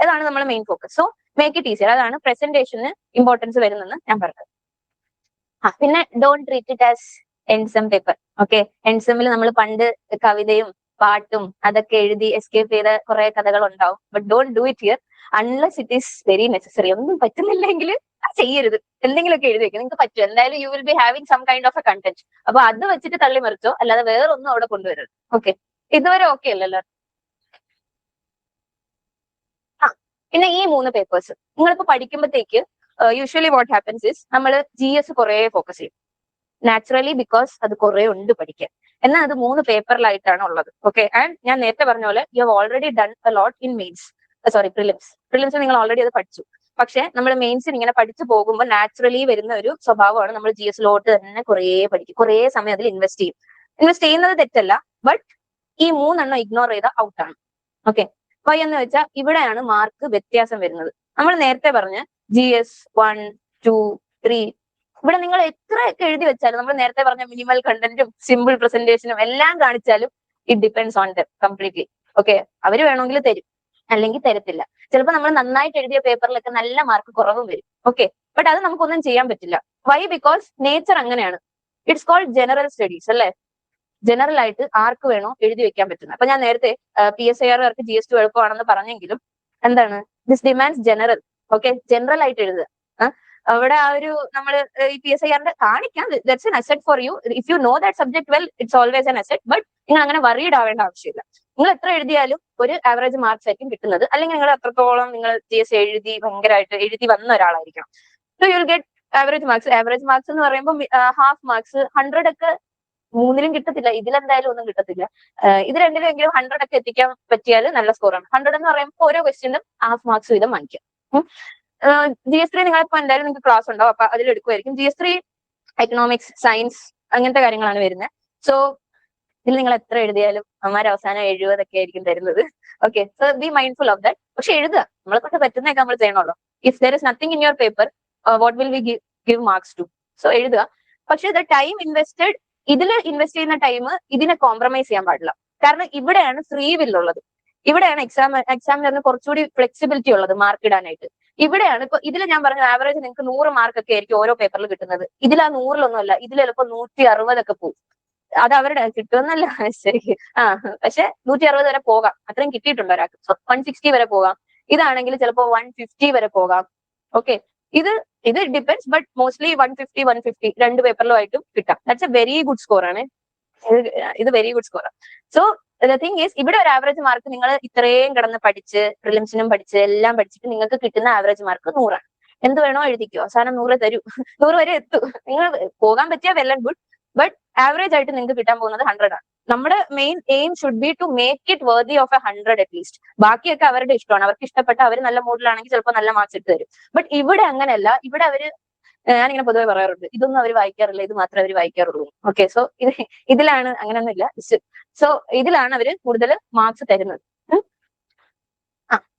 അതാണ് നമ്മുടെ main focus. So make it easier. അതാണ് പ്രസന്റേഷന് ഇമ്പോർട്ടൻസ് വരുന്നെന്ന് ഞാൻ പറഞ്ഞത്. പിന്നെ ഡോണ്ട് ട്രീറ്റ് ഇറ്റ് ആസ് എൻസം പേപ്പർ. ഓക്കെ, എൻസമിൽ നമ്മൾ പണ്ട് കവിതയും പാട്ടും അതൊക്കെ എഴുതി എസ്കേപ്പ് ചെയ്ത കുറെ കഥകൾ ഉണ്ടാവും. But don't do it here unless it is very necessary. ഒന്നും പറ്റുന്നില്ലെങ്കിൽ ചെയ്യരുത്. എന്തെങ്കിലുമൊക്കെ എഴുതി വെക്കും. നിങ്ങൾക്ക് പറ്റും, എന്തായാലും you will be having some kind of a content. അപ്പൊ അത് വെച്ചിട്ട് തള്ളി മറിച്ചോ, അല്ലാതെ വേറൊന്നും അവിടെ കൊണ്ടുവരരുത്. ഓക്കെ, ഇതുവരെ ഓക്കെ അല്ലല്ലോ? പിന്നെ ഈ 3 പേപ്പേഴ്സ് നിങ്ങളിപ്പോ പഠിക്കുമ്പോഴത്തേക്ക് യൂഷ്വലി വാട്ട് ഹാപ്പൻസ് ഇസ് നമ്മൾ GS കുറെ ഫോക്കസ് ചെയ്യും നാച്ചുറലി, ബിക്കോസ് അത് കുറെ ഉണ്ട് പഠിക്കാൻ. എന്നാൽ അത് 3 പേപ്പറിലായിട്ടാണ് ഉള്ളത്. ഓക്കെ, ആൻഡ് ഞാൻ നേരത്തെ പറഞ്ഞ പോലെ you have already done a lot in mains, sorry prelims നിങ്ങൾ ഓൾറെഡി അത് പഠിച്ചു. പക്ഷെ നമ്മൾ മെയിൻസിന് ഇങ്ങനെ പഠിച്ചു പോകുമ്പോൾ നാച്ചുറലി വരുന്ന ഒരു സ്വഭാവമാണ് നമ്മൾ GSലോട്ട് തന്നെ കുറെ പഠിക്കും, കുറെ സമയം അതിൽ ഇൻവെസ്റ്റ് ചെയ്യും. ഇൻവെസ്റ്റ് ചെയ്യുന്നത് തെറ്റല്ല, ബട്ട് ഈ 3 ഇഗ്നോർ ചെയ്ത ഔട്ടാണ്. ഓക്കെ, വൈ എന്ന് വെച്ചാൽ ഇവിടെയാണ് മാർക്ക് വ്യത്യാസം വരുന്നത്. നമ്മൾ നേരത്തെ പറഞ്ഞ GS 1, 2, 3 ഇവിടെ നിങ്ങൾ എത്രയൊക്കെ എഴുതി വെച്ചാലും, നമ്മൾ നേരത്തെ പറഞ്ഞ മിനിമൽ കണ്ടന്റും സിമ്പിൾ പ്രസന്റേഷനും എല്ലാം കാണിച്ചാലും it depends on them completely. Okay, അവര് വേണമെങ്കിൽ തരും, അല്ലെങ്കിൽ തരത്തില്ല. ചിലപ്പോൾ നമ്മൾ നന്നായിട്ട് എഴുതിയ പേപ്പറിലൊക്കെ നല്ല മാർക്ക് കുറവും വരും. ഓക്കെ, ബട്ട് അത് നമുക്കൊന്നും ചെയ്യാൻ പറ്റില്ല. വൈ? ബിക്കോസ് നേച്ചർ അങ്ങനെയാണ്. ഇറ്റ്സ് കോൾഡ് ജനറൽ സ്റ്റഡീസ് അല്ലെ. ജനറൽ ആയിട്ട് ആർക്ക് വേണോ എഴുതി വെക്കാൻ പറ്റുന്നത്. അപ്പൊ ഞാൻ നേരത്തെ PSIRകാർക്ക് GS2 എളുപ്പമാണെന്ന് പറഞ്ഞെങ്കിലും എന്താണ്, this demands general. Okay, general ആയിട്ട് എഴുതുക. അവിടെ ആ ഒരു നമ്മൾ ഈ PSIRന്റെ കാണിക്കാം, that's an asset for you. If you know that subject well, it's always N asset. But നിങ്ങൾ അങ്ങനെ വറീഡ് ആവേണ്ട ആവശ്യമില്ല. നിങ്ങൾ എത്ര എഴുതിയാലും ഒരു ആവറേജ് മാർക്സ് ആയിരിക്കും കിട്ടുന്നത്. അല്ലെങ്കിൽ നിങ്ങൾ എത്രത്തോളം നിങ്ങൾ GS എഴുതി ഭയങ്കരമായിട്ട് എഴുതി വന്ന ഒരാളായിരിക്കണം. So you will get average marks. Average marks എന്ന് പറയുമ്പോൾ ഹാഫ് മാർക്സ് 100 ഒക്കെ 3ലും കിട്ടത്തില്ല, ഇതിലെന്തായാലും ഒന്നും കിട്ടത്തില്ല. ഇത് രണ്ടിലെങ്കിലും 100 ഒക്കെ എത്തിക്കാൻ പറ്റിയാൽ നല്ല സ്കോറാണ്. 100 എന്ന് പറയുമ്പോൾ ഓരോ ക്വസ്റ്റ്യനും ഹാഫ് മാർക്സ് വീതം വാങ്ങിക്കാം. GS3 നിങ്ങളിപ്പോ എന്തായാലും നിങ്ങൾക്ക് ക്ലാസ് ഉണ്ടാവും, അപ്പൊ അതിൽ എടുക്കുമായിരിക്കും. GS3 എക്കണോമിക്സ്, സയൻസ് അങ്ങനത്തെ കാര്യങ്ങളാണ് വരുന്നത്. സോ ഇതിൽ നിങ്ങൾ എത്ര എഴുതിയാലും അമ്മമാർ അവസാനം 70 ഒക്കെ ആയിരിക്കും തരുന്നത്. Okay, so be mindful of that. പക്ഷെ എഴുതുക, നമ്മളെ കൊണ്ട് പറ്റുന്നതൊക്കെ നമ്മൾ ചെയ്യണമല്ലോ. If there is nothing in your paper, what will we give marks to? So എഴുതുക. പക്ഷെ ദ ടൈം ഇൻവെസ്റ്റഡ്, ഇതിൽ ഇൻവെസ്റ്റ് ചെയ്യുന്ന ടൈം ഇതിനെ കോംപ്രമൈസ് ചെയ്യാൻ പാടില്ല. കാരണം ഇവിടെയാണ് ഫ്രീ വിൽ ഉള്ളത്. ഇവിടെയാണ് എക്സാമിനറിന് കുറച്ചുകൂടി ഫ്ലെക്സിബിലിറ്റി ഉള്ളത് മാർക്ക് ഇടാനായിട്ട്. ഇവിടെയാണ് ഇപ്പൊ ഇതിൽ ഞാൻ പറഞ്ഞ ആവറേജ് നിങ്ങൾക്ക് 100 മാർക്ക് ഒക്കെ ആയിരിക്കും ഓരോ പേപ്പറിൽ കിട്ടുന്നത്. ഇതിൽ ആ 100ലൊന്നും അല്ല, ഇതിൽ ചിലപ്പോൾ 160 ഒക്കെ പോകും. അത് അവരുടെ കിട്ടുമെന്നല്ല ശരി, പക്ഷെ 160 വരെ പോകാം. അത്രയും കിട്ടിയിട്ടുണ്ട് ഒരാൾക്ക്. 160 വരെ പോകാം. ഇതാണെങ്കിൽ ചിലപ്പോൾ 150 വരെ പോകാം. ഓക്കെ, ഇത് ഡിപ്പെൻഡ്സ്, ബട്ട് മോസ്റ്റ്ലി 150 രണ്ട് പേപ്പറിലുമായിട്ടും കിട്ടാം. That's A very good score ആണ്. ഇത് very good score. So the thing is, ഇവിടെ ഒരു ആവറേജ് മാർക്ക് നിങ്ങൾ ഇത്രയും കിടന്ന് പഠിച്ച് പ്രിലിംസിനും പഠിച്ച് എല്ലാം പഠിച്ചിട്ട് നിങ്ങൾക്ക് കിട്ടുന്ന ആവറേജ് മാർക്ക് 100 ആണ്. എന്ത് വേണോ എഴുതിക്കോ, അവസാനം 100 തരൂ. 100 വരെ എത്തും. നിങ്ങൾ പോകാൻ പറ്റിയ well and good, but average ആയിട്ട് നിങ്ങൾക്ക് കിട്ടാൻ പോകുന്നത് 100 ആണ്. നമ്മുടെ main aim should be to make it worthy of 100 at least. ബാക്കിയൊക്കെ അവരുടെ ഇഷ്ടമാണ്. അവർക്ക് ഇഷ്ടപ്പെട്ട, അവർ നല്ല മൂഡിലാണെങ്കിൽ ചിലപ്പോൾ നല്ല മാർക്സ് എടുത്ത് തരും. ബട്ട് ഇവിടെ അങ്ങനെയല്ല. ഇവിടെ അവര്, ഞാനിങ്ങനെ പൊതുവെ പറയാറുണ്ട്, ഇതൊന്നും അവർ വായിക്കാറില്ല, ഇത് മാത്രമേ അവർ വായിക്കാറുള്ളൂ. ഓക്കെ, സോ ഇതിലാണ് അങ്ങനെയൊന്നുമില്ല. സോ ഇതിലാണ് അവര് കൂടുതൽ മാർക്സ് തരുന്നത്.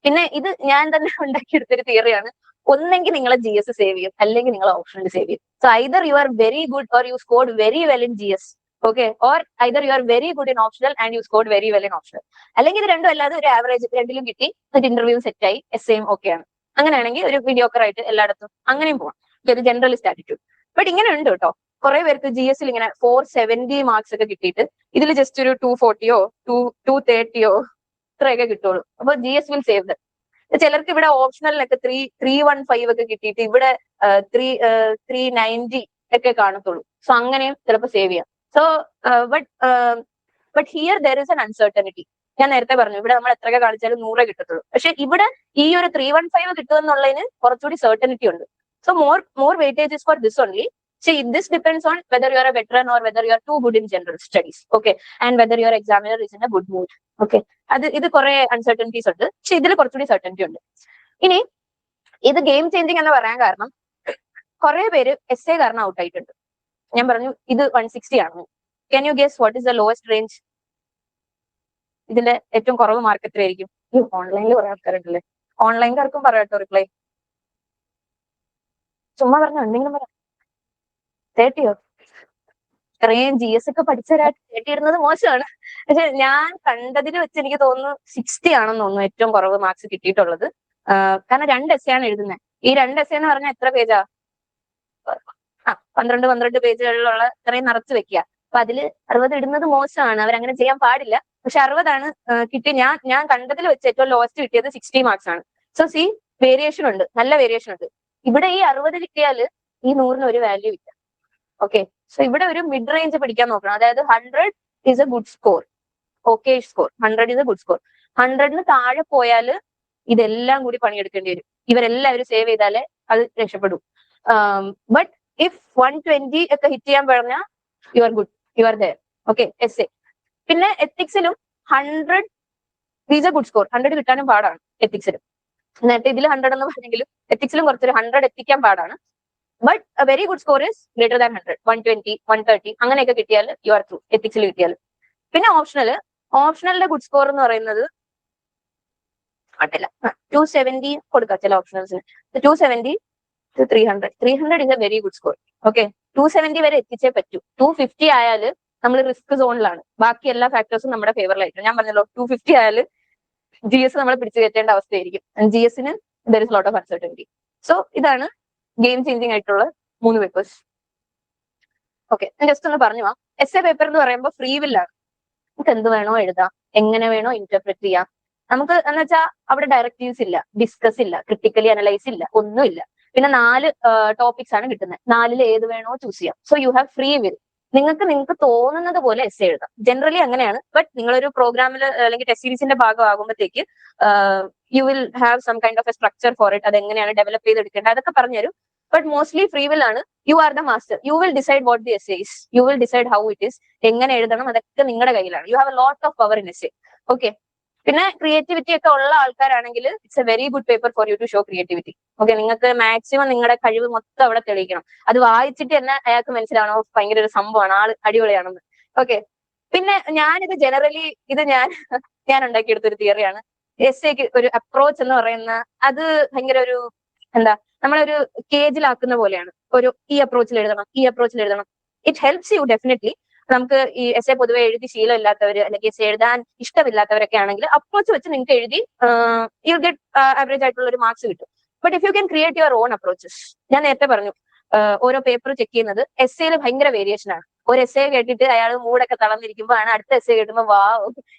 പിന്നെ ഇത് ഞാൻ തന്നെ ഉണ്ടാക്കിയെടുത്തൊരു തിയറിയാണ്. ഒന്നെങ്കിൽ നിങ്ങളെ GS സേവ് ചെയ്യും, അല്ലെങ്കിൽ നിങ്ങൾ ഓപ്ഷണൽ സേവ് ചെയ്യും. So either you are very good or you scored very well in GS. Okay, or either you are very good in optional and you scored very well in optional. അല്ലെങ്കിൽ ഇത് രണ്ടും അല്ലാതെ ഒരു average, രണ്ടിലും കിട്ടി, എന്നിട്ട് interview set ആയി, എസ്സേയും ഓക്കെയാണ്. അങ്ങനെയാണെങ്കിൽ ഒരു മീഡിയോക്കർ ആയിട്ട് എല്ലായിടത്തും അങ്ങനെയും പോകാം. ഒരു ജനറലിസ്റ്റ് ആറ്റിറ്റ്യൂഡ്. ബട്ട് ഇങ്ങനെ ഉണ്ട് കേട്ടോ, കുറെ പേർക്ക് GSൽ ഇങ്ങനെ 470 മാർക്സ് ഒക്കെ കിട്ടിയിട്ട് ഇതിൽ ജസ്റ്റ് ഒരു 240യോ 230യോ ഇത്രയൊക്കെ കിട്ടുള്ളൂ. അപ്പൊ GS വിൽ സേവ് ദ. ചിലർക്ക് ഇവിടെ ഓപ്ഷണലിനൊക്കെ 315 ഒക്കെ കിട്ടിയിട്ട് ഇവിടെ 390 ഒക്കെ കാണത്തുള്ളൂ. സോ അങ്ങനെയും ചിലപ്പോൾ സേവ് ചെയ്യാം. So but here there is an uncertainty. ഞാൻ നേരത്തെ പറഞ്ഞു, ഇവിടെ നമ്മൾ എത്രയൊക്കെ കാണിച്ചാലും 100 കിട്ടത്തുള്ളൂ. പക്ഷെ ഇവിടെ ഈ ഒരു 315 കിട്ടുമെന്നുള്ളതിന് കുറച്ചുകൂടി സർട്ടനിറ്റി ഉണ്ട്. So more weightage is for this only. See, this depends on whether you are a veteran or whether you are too good in general studies. Okay, and whether your examiner is in a good mood. Okay, ഇത് കുറെ uncertainties ഉണ്ട്. പക്ഷെ ഇതിൽ കുറച്ചുകൂടി certainty ഉണ്ട്. ഇനി ഇത് game changing എന്ന് പറയാൻ കാരണം, കുറെ പേര് essay കാരണം ഔട്ട് ആയിട്ടുണ്ട്. ഞാൻ പറഞ്ഞു ഇത് 160 ആണ്. Can you guess what is the lowest range? ഇതിന്റെ ഏറ്റവും കുറവ് മാർക്ക് എത്രയായിരിക്കും? ഓൺലൈനിൽ കുറെ ആൾക്കാരുണ്ടല്ലേ, ഓൺലൈൻകാർക്കും പറയാട്ടോ റിപ്ലൈ. ചുമ്മാ പറഞ്ഞോ, എന്തെങ്കിലും പറയാം. 30യോ? ഇത്രയും GS ഒക്കെ പഠിച്ചവരായിട്ട് 30 ഇടുന്നത് മോശമാണ്. പക്ഷെ ഞാൻ കണ്ടതിൽ വെച്ച് എനിക്ക് തോന്നുന്നു 60 ആണെന്ന് തോന്നുന്നു ഏറ്റവും കുറവ് മാർക്സ് കിട്ടിയിട്ടുള്ളത്. കാരണം 2 essay ആണ് എഴുതുന്നത്. ഈ 2 essay എന്ന് പറഞ്ഞാൽ എത്ര പേജാ? 12 പേജുകളിലുള്ള ഇത്രയും നിറച്ച് വെക്കുക. അപ്പൊ അതില് 60 ഇടുന്നത് മോശമാണ്, അവരങ്ങനെ ചെയ്യാൻ പാടില്ല. പക്ഷെ 60 കിട്ടി. ഞാൻ കണ്ടതിൽ വെച്ച് ഏറ്റവും ലോസ്റ്റ് കിട്ടിയത് 60 മാർക്സ് ആണ്. സോ സി, വേരിയേഷൻ ഉണ്ട്, നല്ല വേരിയേഷൻ ഉണ്ട്. ഇവിടെ ഈ 60 കിട്ടിയാല് ഈ 100ന് ഒരു വാല്യൂ ഇല്ല. ഓക്കെ, സോ ഇവിടെ ഒരു മിഡ് റേഞ്ച് പഠിക്കാൻ നോക്കണം. അതായത് 100 is a good score, okay score. 100 is a good score. 100ന് താഴെ പോയാല് ഇതെല്ലാം കൂടി പണിയെടുക്കേണ്ടി വരും. ഇവരെല്ലാവരും സേവ് ചെയ്താലേ അത് രക്ഷപ്പെടും. ബട്ട് ഇഫ് 120 ഒക്കെ ഹിറ്റ് ചെയ്യാൻ പറഞ്ഞാൽ you are good, you are there. Okay, essay. പിന്നെ എത്തിക്സിലും 100 ഈസ് എ ഗുഡ് സ്കോർ. 100 കിട്ടാനും പാടാണ് എത്തിക്സിലും. നേരത്തെ ഇതിൽ 100 എന്ന് പറഞ്ഞെങ്കിലും എത്തിക്സിലും കുറച്ചൊരു 100 എത്തിക്കാൻ പാടാണ്. But A very good score is greater than 100. 120, 130 അങ്ങനെയൊക്കെ കിട്ടിയാൽ യു ആർ ത്രൂ, എത്തിക്സിൽ കിട്ടിയാൽ. പിന്നെ ഓപ്ഷണലിന്റെ ഗുഡ് സ്കോർ എന്ന് പറയുന്നത് 270 കൊടുക്കാം ചില ഓപ്ഷണൽസിന്. 270 to 300. 300 is a very good score. Okay, 270 വരെ എത്തിച്ചേ പറ്റൂ. 250 ആയാല് നമ്മൾ റിസ്ക് സോണിലാണ്. ബാക്കി എല്ലാ ഫാക്ടേഴ്സും നമ്മുടെ ഫേവറിലായിരിക്കും. ഞാൻ പറഞ്ഞല്ലോ, 250 ആയാല് GS നമ്മളെ പിടിച്ചു കയറ്റേണ്ട അവസ്ഥയായിരിക്കും. GSന് there is lot of uncertainty. So ഇതാണ് ഗെയിം ചേഞ്ചിങ് ആയിട്ടുള്ള 3 പേപ്പേഴ്സ്. ഓക്കെ, ഞാൻ ജസ്റ്റ് ഒന്ന് പറഞ്ഞു പോവാം. essay പേപ്പർ എന്ന് പറയുമ്പോൾ ഫ്രീ വില്ലാണ്. നമുക്ക് എന്ത് വേണോ എഴുതാം, എങ്ങനെ വേണോ ഇന്റർപ്രറ്റ് ചെയ്യാം. നമുക്ക് എന്ന് വെച്ചാൽ അവിടെ ഡയറക്റ്റീവ്സ് ഇല്ല, ഡിസ്കസ് ഇല്ല, ക്രിട്ടിക്കലി അനലൈസ് ഇല്ല, ഒന്നുമില്ല. പിന്നെ 4 ടോപ്പിക്സ് ആണ് കിട്ടുന്നത്. 4ൽ ഏത് വേണോ ചൂസ് ചെയ്യാം. So you have free will. നിങ്ങൾക്ക് തോന്നുന്നത് പോലെ essay എഴുതാം. ജനറലി അങ്ങനെയാണ്. ബട്ട് നിങ്ങളൊരു പ്രോഗ്രാമിൽ അല്ലെങ്കിൽ ടെസ്റ്റ് സീരീസിന്റെ ഭാഗമാകുമ്പോഴത്തേക്ക് you will have some kind of a structure for it. അതെങ്ങനെയാണ് ഡെവലപ്പ് ചെയ്തെടുക്കേണ്ടത് അതൊക്കെ പറഞ്ഞുതരും. ബട്ട് മോസ്റ്റ്ലി ഫ്രീ വിൽ ആണ്. You are the master. You will decide what the essay is. You will decide how it is. എങ്ങനെ എഴുതണം അതൊക്കെ നിങ്ങളുടെ കയ്യിലാണ്. You have a lot of power in essay. Okay, പിന്നെ ക്രിയേറ്റിവിറ്റി ഒക്കെ ഉള്ള ആൾക്കാരാണെങ്കിൽ it's a very good paper for you to show creativity. Okay, നിങ്ങൾക്ക് മാക്സിമം നിങ്ങളുടെ കഴിവ് മൊത്തം അവിടെ തെളിയിക്കണം. അത് വായിച്ചിട്ട് തന്നെ അയാൾക്ക് മനസ്സിലാവണോ ഭയങ്കര ഒരു സംഭവമാണ്, ആള് അടിപൊളിയാണെന്ന്. ഓക്കെ, പിന്നെ ഞാനിത് ജനറലി ഞാൻ ഉണ്ടാക്കിയെടുത്തൊരു തിയറിയാണ്. essayക്ക് ഒരു അപ്രോച്ച് എന്ന് പറയുന്ന അത് ഭയങ്കര ഒരു നമ്മളൊരു കേജിലാക്കുന്ന പോലെയാണ്. ഈ അപ്രോച്ചിൽ എഴുതണം, ഈ അപ്രോച്ചിൽ എഴുതണം. It helps you definitely. നമുക്ക് ഈ essay പൊതുവെ എഴുതി ശീലമില്ലാത്തവര് അല്ലെങ്കിൽ essay എഴുതാൻ ഇഷ്ടമില്ലാത്തവരൊക്കെ ആണെങ്കിൽ അപ്രോച്ച് വെച്ച് നിങ്ങൾക്ക് എഴുതി യു ഗെറ്റ് ആവറേജ് ആയിട്ടുള്ള ഒരു മാർക്സ് കിട്ടും. But if you can create your own approaches. ഞാൻ നേരത്തെ പറഞ്ഞു, ഓരോ പേപ്പർ ചെക്ക് ചെയ്യുന്നത് essayയിൽ ഭയങ്കര വേരിയേഷൻ ആണ്. ഒരു essay കേട്ടിട്ട് അയാൾ മൂടൊക്കെ തളർന്നിരിക്കുമ്പോൾ ആണ് അടുത്ത essay കേട്ടുമ്പോൾ വാ,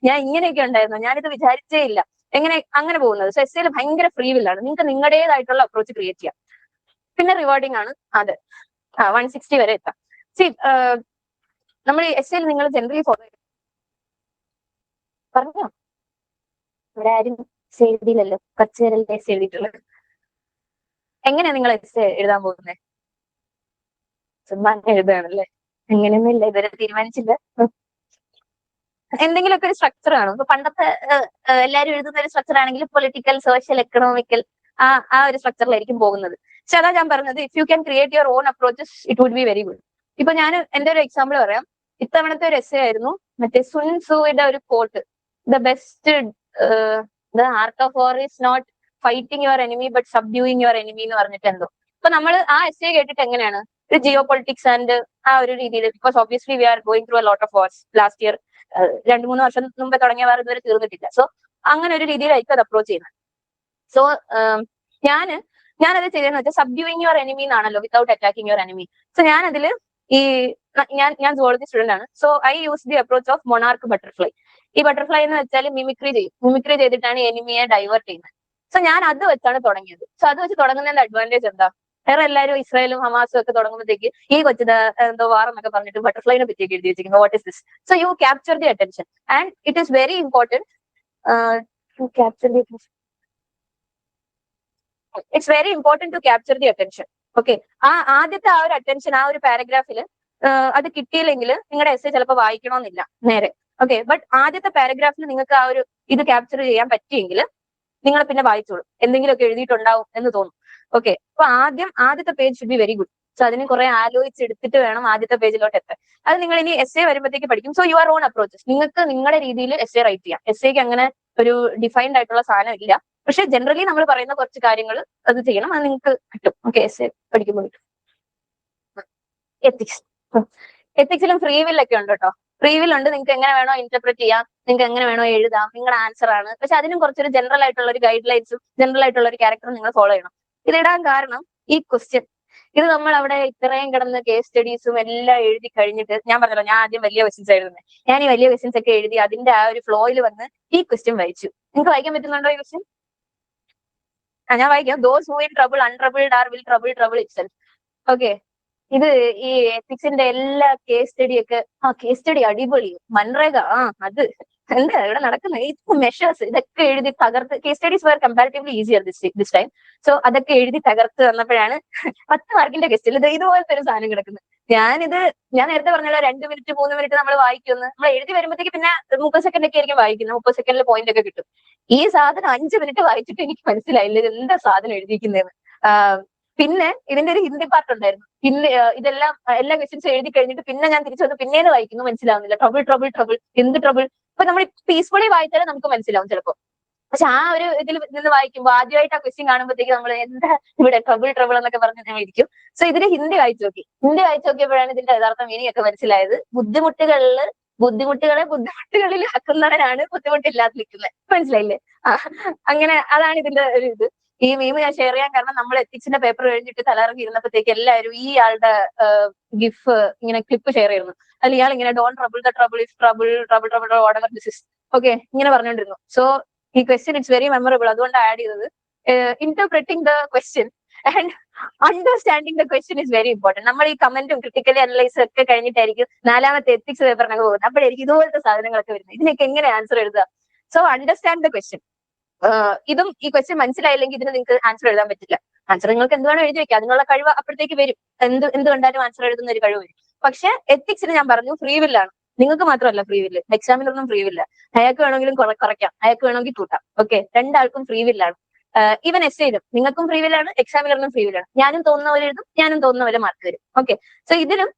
ഞാൻ ഇങ്ങനെയൊക്കെ ഉണ്ടായിരുന്നു, ഞാനിത് വിചാരിച്ചേ ഇല്ല, അങ്ങനെ പോകുന്നത്. സോ essayയിൽ ഭയങ്കര ഫ്രീ വില്ലാണ്. നിങ്ങൾക്ക് നിങ്ങളുടേതായിട്ടുള്ള അപ്രോച്ച് ക്രിയേറ്റ് ചെയ്യാം. പിന്നെ റിവാർഡിംഗ് ആണ് അത്. 160 വരെ എത്താം. നമ്മൾ ഈ essayയിൽ നിങ്ങൾ ജനറലി ഫോളോ ചെയ്യും. പറഞ്ഞോ, ഇവിടെ ആരും എഴുതിയില്ലല്ലോ, കുറച്ചു പേരല്ലേ essay എഴുതിയിട്ടുള്ളത്. എങ്ങനെയാ നിങ്ങൾ essay എഴുതാൻ പോകുന്നത്? ചുമ്മാ എഴുതുകയാണല്ലേ? എങ്ങനെയൊന്നുമില്ല, ഇതുവരെ തീരുമാനിച്ചില്ല. എന്തെങ്കിലുമൊക്കെ ഒരു സ്ട്രക്ചർ കാണും. ഇപ്പൊ പണ്ടത്തെ എല്ലാവരും എഴുതുന്ന ഒരു സ്ട്രക്ചർ ആണെങ്കിൽ പൊളിറ്റിക്കൽ, സോഷ്യൽ, എക്കണോമിക്കൽ ആ ഒരു സ്ട്രക്ചറിലായിരിക്കും പോകുന്നത്. പക്ഷെ അതാ ഞാൻ പറഞ്ഞത്, if you can create your own approaches it would be very good. ഇപ്പൊ ഞാൻ എന്റെ ഒരു എക്സാമ്പിൾ പറയാം. ഇത്തവണത്തെ ഒരു essay ആയിരുന്നു മറ്റേ സുൻ സുയുടെ ഒരു quote, the best the art of war is not fighting your enemy but subduing your enemy എന്ന് പറഞ്ഞിട്ട് എന്തോ. അപ്പൊ നമ്മൾ ആ essay കേട്ടിട്ട് എങ്ങനെയാണ് ഒരു ജിയോ പൊളിറ്റിക്സ് ആൻഡ് ആ ഒരു രീതിയിൽ, because obviously we are going through A lot of wars last year. 2-3 വർഷം മുമ്പേ തുടങ്ങിയ വാർ ഇതുവരെ തീർന്നിട്ടില്ല. സോ അങ്ങനെ ഒരു രീതിയിലായിരിക്കും അത് അപ്രോച്ച് ചെയ്യുന്നത്. സോ ഞാനത് ചെയ്തതെന്ന് വെച്ചാൽ സബ്ഡ്യൂയിങ് യുവർ എനിമി എന്നാണല്ലോ, without attacking your enemy. So ഞാനതില് ഞാൻ സുവോളജി സ്റ്റുഡന്റ് ആണ്. So I use the approach of monarch butterfly. ഈ ബട്ടർഫ്ലൈ എന്ന് വെച്ചാൽ മിമിക്രി ചെയ്തിട്ടാണ് എനിമിയെ ഡൈവേർട്ട് ചെയ്യുന്നത്. സോ ഞാൻ അത് വെച്ചാണ് തുടങ്ങിയത്. സോ അത് വെച്ച് തുടങ്ങുന്നതിന്റെ അഡ്വാൻറ്റേജ് എന്താ? വേറെ എല്ലാവരും ഇസ്രായേലും ഹമാസും ഒക്കെ തുടങ്ങുമ്പോഴത്തേക്ക് ഈ കൊച്ചത് എന്തോ വാർ എന്നൊക്കെ പറഞ്ഞിട്ട് ബട്ടർഫ്ലൈനെ പറ്റിയൊക്കെ എഴുതി വെച്ചിരിക്കുന്നു. What is this? So you capture the attention and it is very important to capture the attention. It's very important to capture the attention. Okay, ആദ്യത്തെ ആ ഒരു അറ്റൻഷൻ ആ ഒരു പാരഗ്രാഫിൽ അത് കിട്ടിയില്ലെങ്കിൽ നിങ്ങളുടെ essay ചിലപ്പോൾ വായിക്കണമെന്നില്ല നേരെ. ഓക്കെ, ബട്ട് ആദ്യത്തെ പാരഗ്രാഫിൽ നിങ്ങൾക്ക് ആ ഒരു ഇത് ക്യാപ്ചർ ചെയ്യാൻ പറ്റിയെങ്കിൽ നിങ്ങൾ പിന്നെ വായിച്ചോളൂ, എന്തെങ്കിലുമൊക്കെ എഴുതിയിട്ടുണ്ടാവും എന്ന് തോന്നും. ഓക്കെ, അപ്പൊ ആദ്യത്തെ page should be very good. So അതിന് കുറെ ആലോചിച്ചെടുത്തിട്ട് വേണം ആദ്യത്തെ പേജിലോട്ട് എത്താൻ. അത് നിങ്ങൾ ഇനി essay വരുമ്പോഴത്തേക്ക് പഠിക്കും. So your own approaches. നിങ്ങൾക്ക് നിങ്ങളുടെ രീതിയിൽ essay റൈറ്റ് ചെയ്യാം. essayക്ക് അങ്ങനെ ഒരു ഡിഫൈൻഡ് ആയിട്ടുള്ള സാധനം ഇല്ല. പക്ഷെ ജനറലി നമ്മൾ പറയുന്ന കുറച്ച് കാര്യങ്ങൾ അത് ചെയ്യണം, അത് നിങ്ങൾക്ക് കിട്ടും. ഓക്കെ, എസ് പഠിക്കുമ്പോൾ കിട്ടും. എത്തിക്സ്, എത്തിക്സിലും ഫ്രീ വിൽ ഒക്കെ ഉണ്ട് കേട്ടോ. ഫ്രീ വിൽ ഉണ്ട്, നിങ്ങൾക്ക് എങ്ങനെ വേണോ ഇന്റർപ്രറ്റ് ചെയ്യാം, നിങ്ങൾക്ക് എങ്ങനെ വേണോ എഴുതാം, നിങ്ങളുടെ ആൻസർ ആണ്. പക്ഷെ അതിനും കുറച്ചൊരു ജനറൽ ആയിട്ടുള്ള ഒരു ഗൈഡ് ലൈൻസും ജനറൽ ആയിട്ടുള്ള ഒരു ക്യാരക്ടറും നിങ്ങൾ ഫോളോ ചെയ്യണം. ഇതിടാൻ കാരണം ഈ ക്വസ്റ്റ്യൻ, ഇത് നമ്മൾ അവിടെ ഇത്രയും കിടന്ന് കേസ് സ്റ്റഡീസും എല്ലാം എഴുതി കഴിഞ്ഞിട്ട്, ഞാൻ പറഞ്ഞല്ലോ ഞാൻ ആദ്യം വലിയ ക്വസ്റ്റ്യൻസ് എഴുതുന്നത്, ഞാൻ ഈ വലിയ ക്വസ്റ്റ്യൻസ് ഒക്കെ എഴുതി അതിന്റെ ആ ഒരു ഫ്ലോയിൽ വന്ന് ഈ ക്വസ്റ്റ്യൻ വായിച്ചു. നിങ്ങൾക്ക് വായിക്കാൻ പറ്റുന്നുണ്ടോ ഈ ക്വസ്റ്റ്യൻ? ഞാൻ വായിക്കാം. Those who in trouble untroubled are will trouble trouble itself. Okay, ഇത് ഈ എത്തിക്സിന്റെ എല്ലാ കേസ് സ്റ്റഡി ഒക്കെ, കേസ് സ്റ്റഡി അടിപൊളി, മൻറേഗ, അത് എന്താ ഇവിടെ നടക്കുന്നത്, ഈ മെഷേഴ്സ് ഇതൊക്കെ എഴുതി തകർത്ത്, case studies were comparatively easier this time. So അതൊക്കെ എഴുതി തകർത്ത് വന്നപ്പോഴാണ് 10 മാർക്കിന്റെ ക്വസ്റ്റ്യൻ ഇതുപോലത്തെ ഒരു സാധനം കിടക്കുന്നത്. ഞാൻ നേരത്തെ പറഞ്ഞല്ലോ 2 മിനിറ്റ് 3 മിനിറ്റ് നമ്മൾ വായിക്കുന്നു, നമ്മൾ എഴുതി വരുമ്പോഴത്തേക്ക് പിന്നെ 30 സെക്കൻഡ് ഒക്കെ ആയിരിക്കും വായിക്കുന്നത്, 30 സെക്കൻഡിൽ പോയിന്റ് ഒക്കെ കിട്ടും. ഈ സാധനം 5 മിനിറ്റ് വായിച്ചിട്ട് എനിക്ക് മനസ്സിലായില്ല ഇത് എന്താ സാധനം എഴുതിയിരിക്കുന്നതെന്ന്. പിന്നെ ഇതിന്റെ ഒരു ഹിന്ദി പാർട്ട് ഉണ്ടായിരുന്നു. പിന്നെ ഇതെല്ലാം എല്ലാ ക്വസ്റ്റ്യൻസ് എഴുതി കഴിഞ്ഞിട്ട് പിന്നെ ഞാൻ തിരിച്ചു വന്ന് പിന്നേന്ന് വായിക്കുന്നു, മനസ്സിലാവുന്നില്ല. ട്രബിൾ ട്രബിൾ ട്രബിൾ, എന്ത് ട്രബിൾ? ഇപ്പൊ നമ്മൾ പീസ്ഫുള്ളി വായിച്ചാലേ നമുക്ക് മനസ്സിലാവും ചിലപ്പോൾ. പക്ഷെ ആ ഒരു ഇതിൽ നിന്ന് വായിക്കുമ്പോൾ ആദ്യമായിട്ട് ആ ക്വസ്റ്റ്യൻ കാണുമ്പോഴത്തേക്ക് നമ്മൾ എന്താ ഇവിടെ ട്രബിൾ ട്രബിൾ എന്നൊക്കെ പറഞ്ഞ് ഞാൻ ഇരിക്കും. സോ ഇതിന് ഹിന്ദി വായിച്ചു നോക്കിയപ്പോഴാണ് ഇതിന്റെ യഥാർത്ഥ മീനിങ് ഒക്കെ മനസ്സിലായത്. ബുദ്ധിമുട്ടുകളിൽ ആക്കുന്നവരാണ് ബുദ്ധിമുട്ടില്ലാതെ നിൽക്കുന്നത്. മനസ്സിലായില്ലേ? അങ്ങനെ അതാണ് ഇതിന്റെ ഒരു ഇത്. ഈ മീം ഞാൻ ഷെയർ ചെയ്യാൻ കാരണം, നമ്മൾ എത്തിക്സിന്റെ പേപ്പർ കഴിഞ്ഞിട്ട് തലയിറങ്ങി ഇരുന്നപ്പോഴത്തേക്ക് എല്ലാവരും ഈ ആളുടെ ഗിഫ് ഇങ്ങനെ ക്ലിപ്പ് ഷെയർ ചെയ്യുന്നു. അതിൽ ഇയാൾ ഇങ്ങനെ don't trouble the trouble is trouble trouble trouble whatever this is, okay ഇങ്ങനെ പറഞ്ഞുകൊണ്ടിരുന്നു. സോ ഈ ക്വസ്റ്റ്യൻ ഇറ്റ്സ് വെരി മെമ്മറബിൾ, അതുകൊണ്ട് ആഡ് ചെയ്തത്. Interpreting the question and understanding the question is very important. നമ്മൾ ഈ കമന്റും ക്രിട്ടിക്കലി അനലൈസും ഒക്കെ കഴിഞ്ഞിട്ടായിരിക്കും 4ാമത്തെ എത്തിക്സ് പേപ്പറിനൊക്കെ പോകുന്നത്. അപ്പോഴായിരിക്കും ഇതുപോലത്തെ സാധനങ്ങളൊക്കെ വരുന്നത്. ഇതിനൊക്കെ എങ്ങനെ ആൻസർ എഴുതുക? So understand the question. ഇതും ഈ ക്വസ്റ്റ്യൻ മനസ്സിലായില്ലെങ്കിൽ ഇതിന് നിങ്ങൾക്ക് ആൻസർ എഴുതാൻ പറ്റില്ല. ആൻസർ നിങ്ങൾക്ക് എന്ത് വേണം എഴുതി വെക്കാം, അതിനുള്ള കഴിവ് അപ്പോഴത്തേക്ക് വരും. എന്ത് കണ്ടാലും ആൻസർ എഴുതുന്ന ഒരു കഴിവ് വരും. പക്ഷെ എത്തിക്സിന് ഞാൻ പറഞ്ഞു ഫ്രീ വില്ലാണ്. നിങ്ങൾക്ക് മാത്രമല്ല ഫ്രീ വില്ല്, എക്സാമിനൊന്നും ഫ്രീ വില്ല. അയാൾക്ക് വേണമെങ്കിലും കുറയ്ക്കാം, അയാൾക്ക് വേണമെങ്കിൽ കൂട്ടാം. ഓക്കെ, രണ്ടാൾക്കും ഫ്രീ വില്ലാണ്. ഈവൻ എസ്സേയിലും നിങ്ങൾക്കും ഫ്രീ വില്ലാണ്, എക്സാമിനറിനും ഫ്രീ വില്ലാണ്. ഞാനും തോന്നുന്നവരെ എഴുതും, ഞാനും തോന്നുന്നവരെ മാർക്ക് തരും. ഓക്കെ, സോ ഇതിനും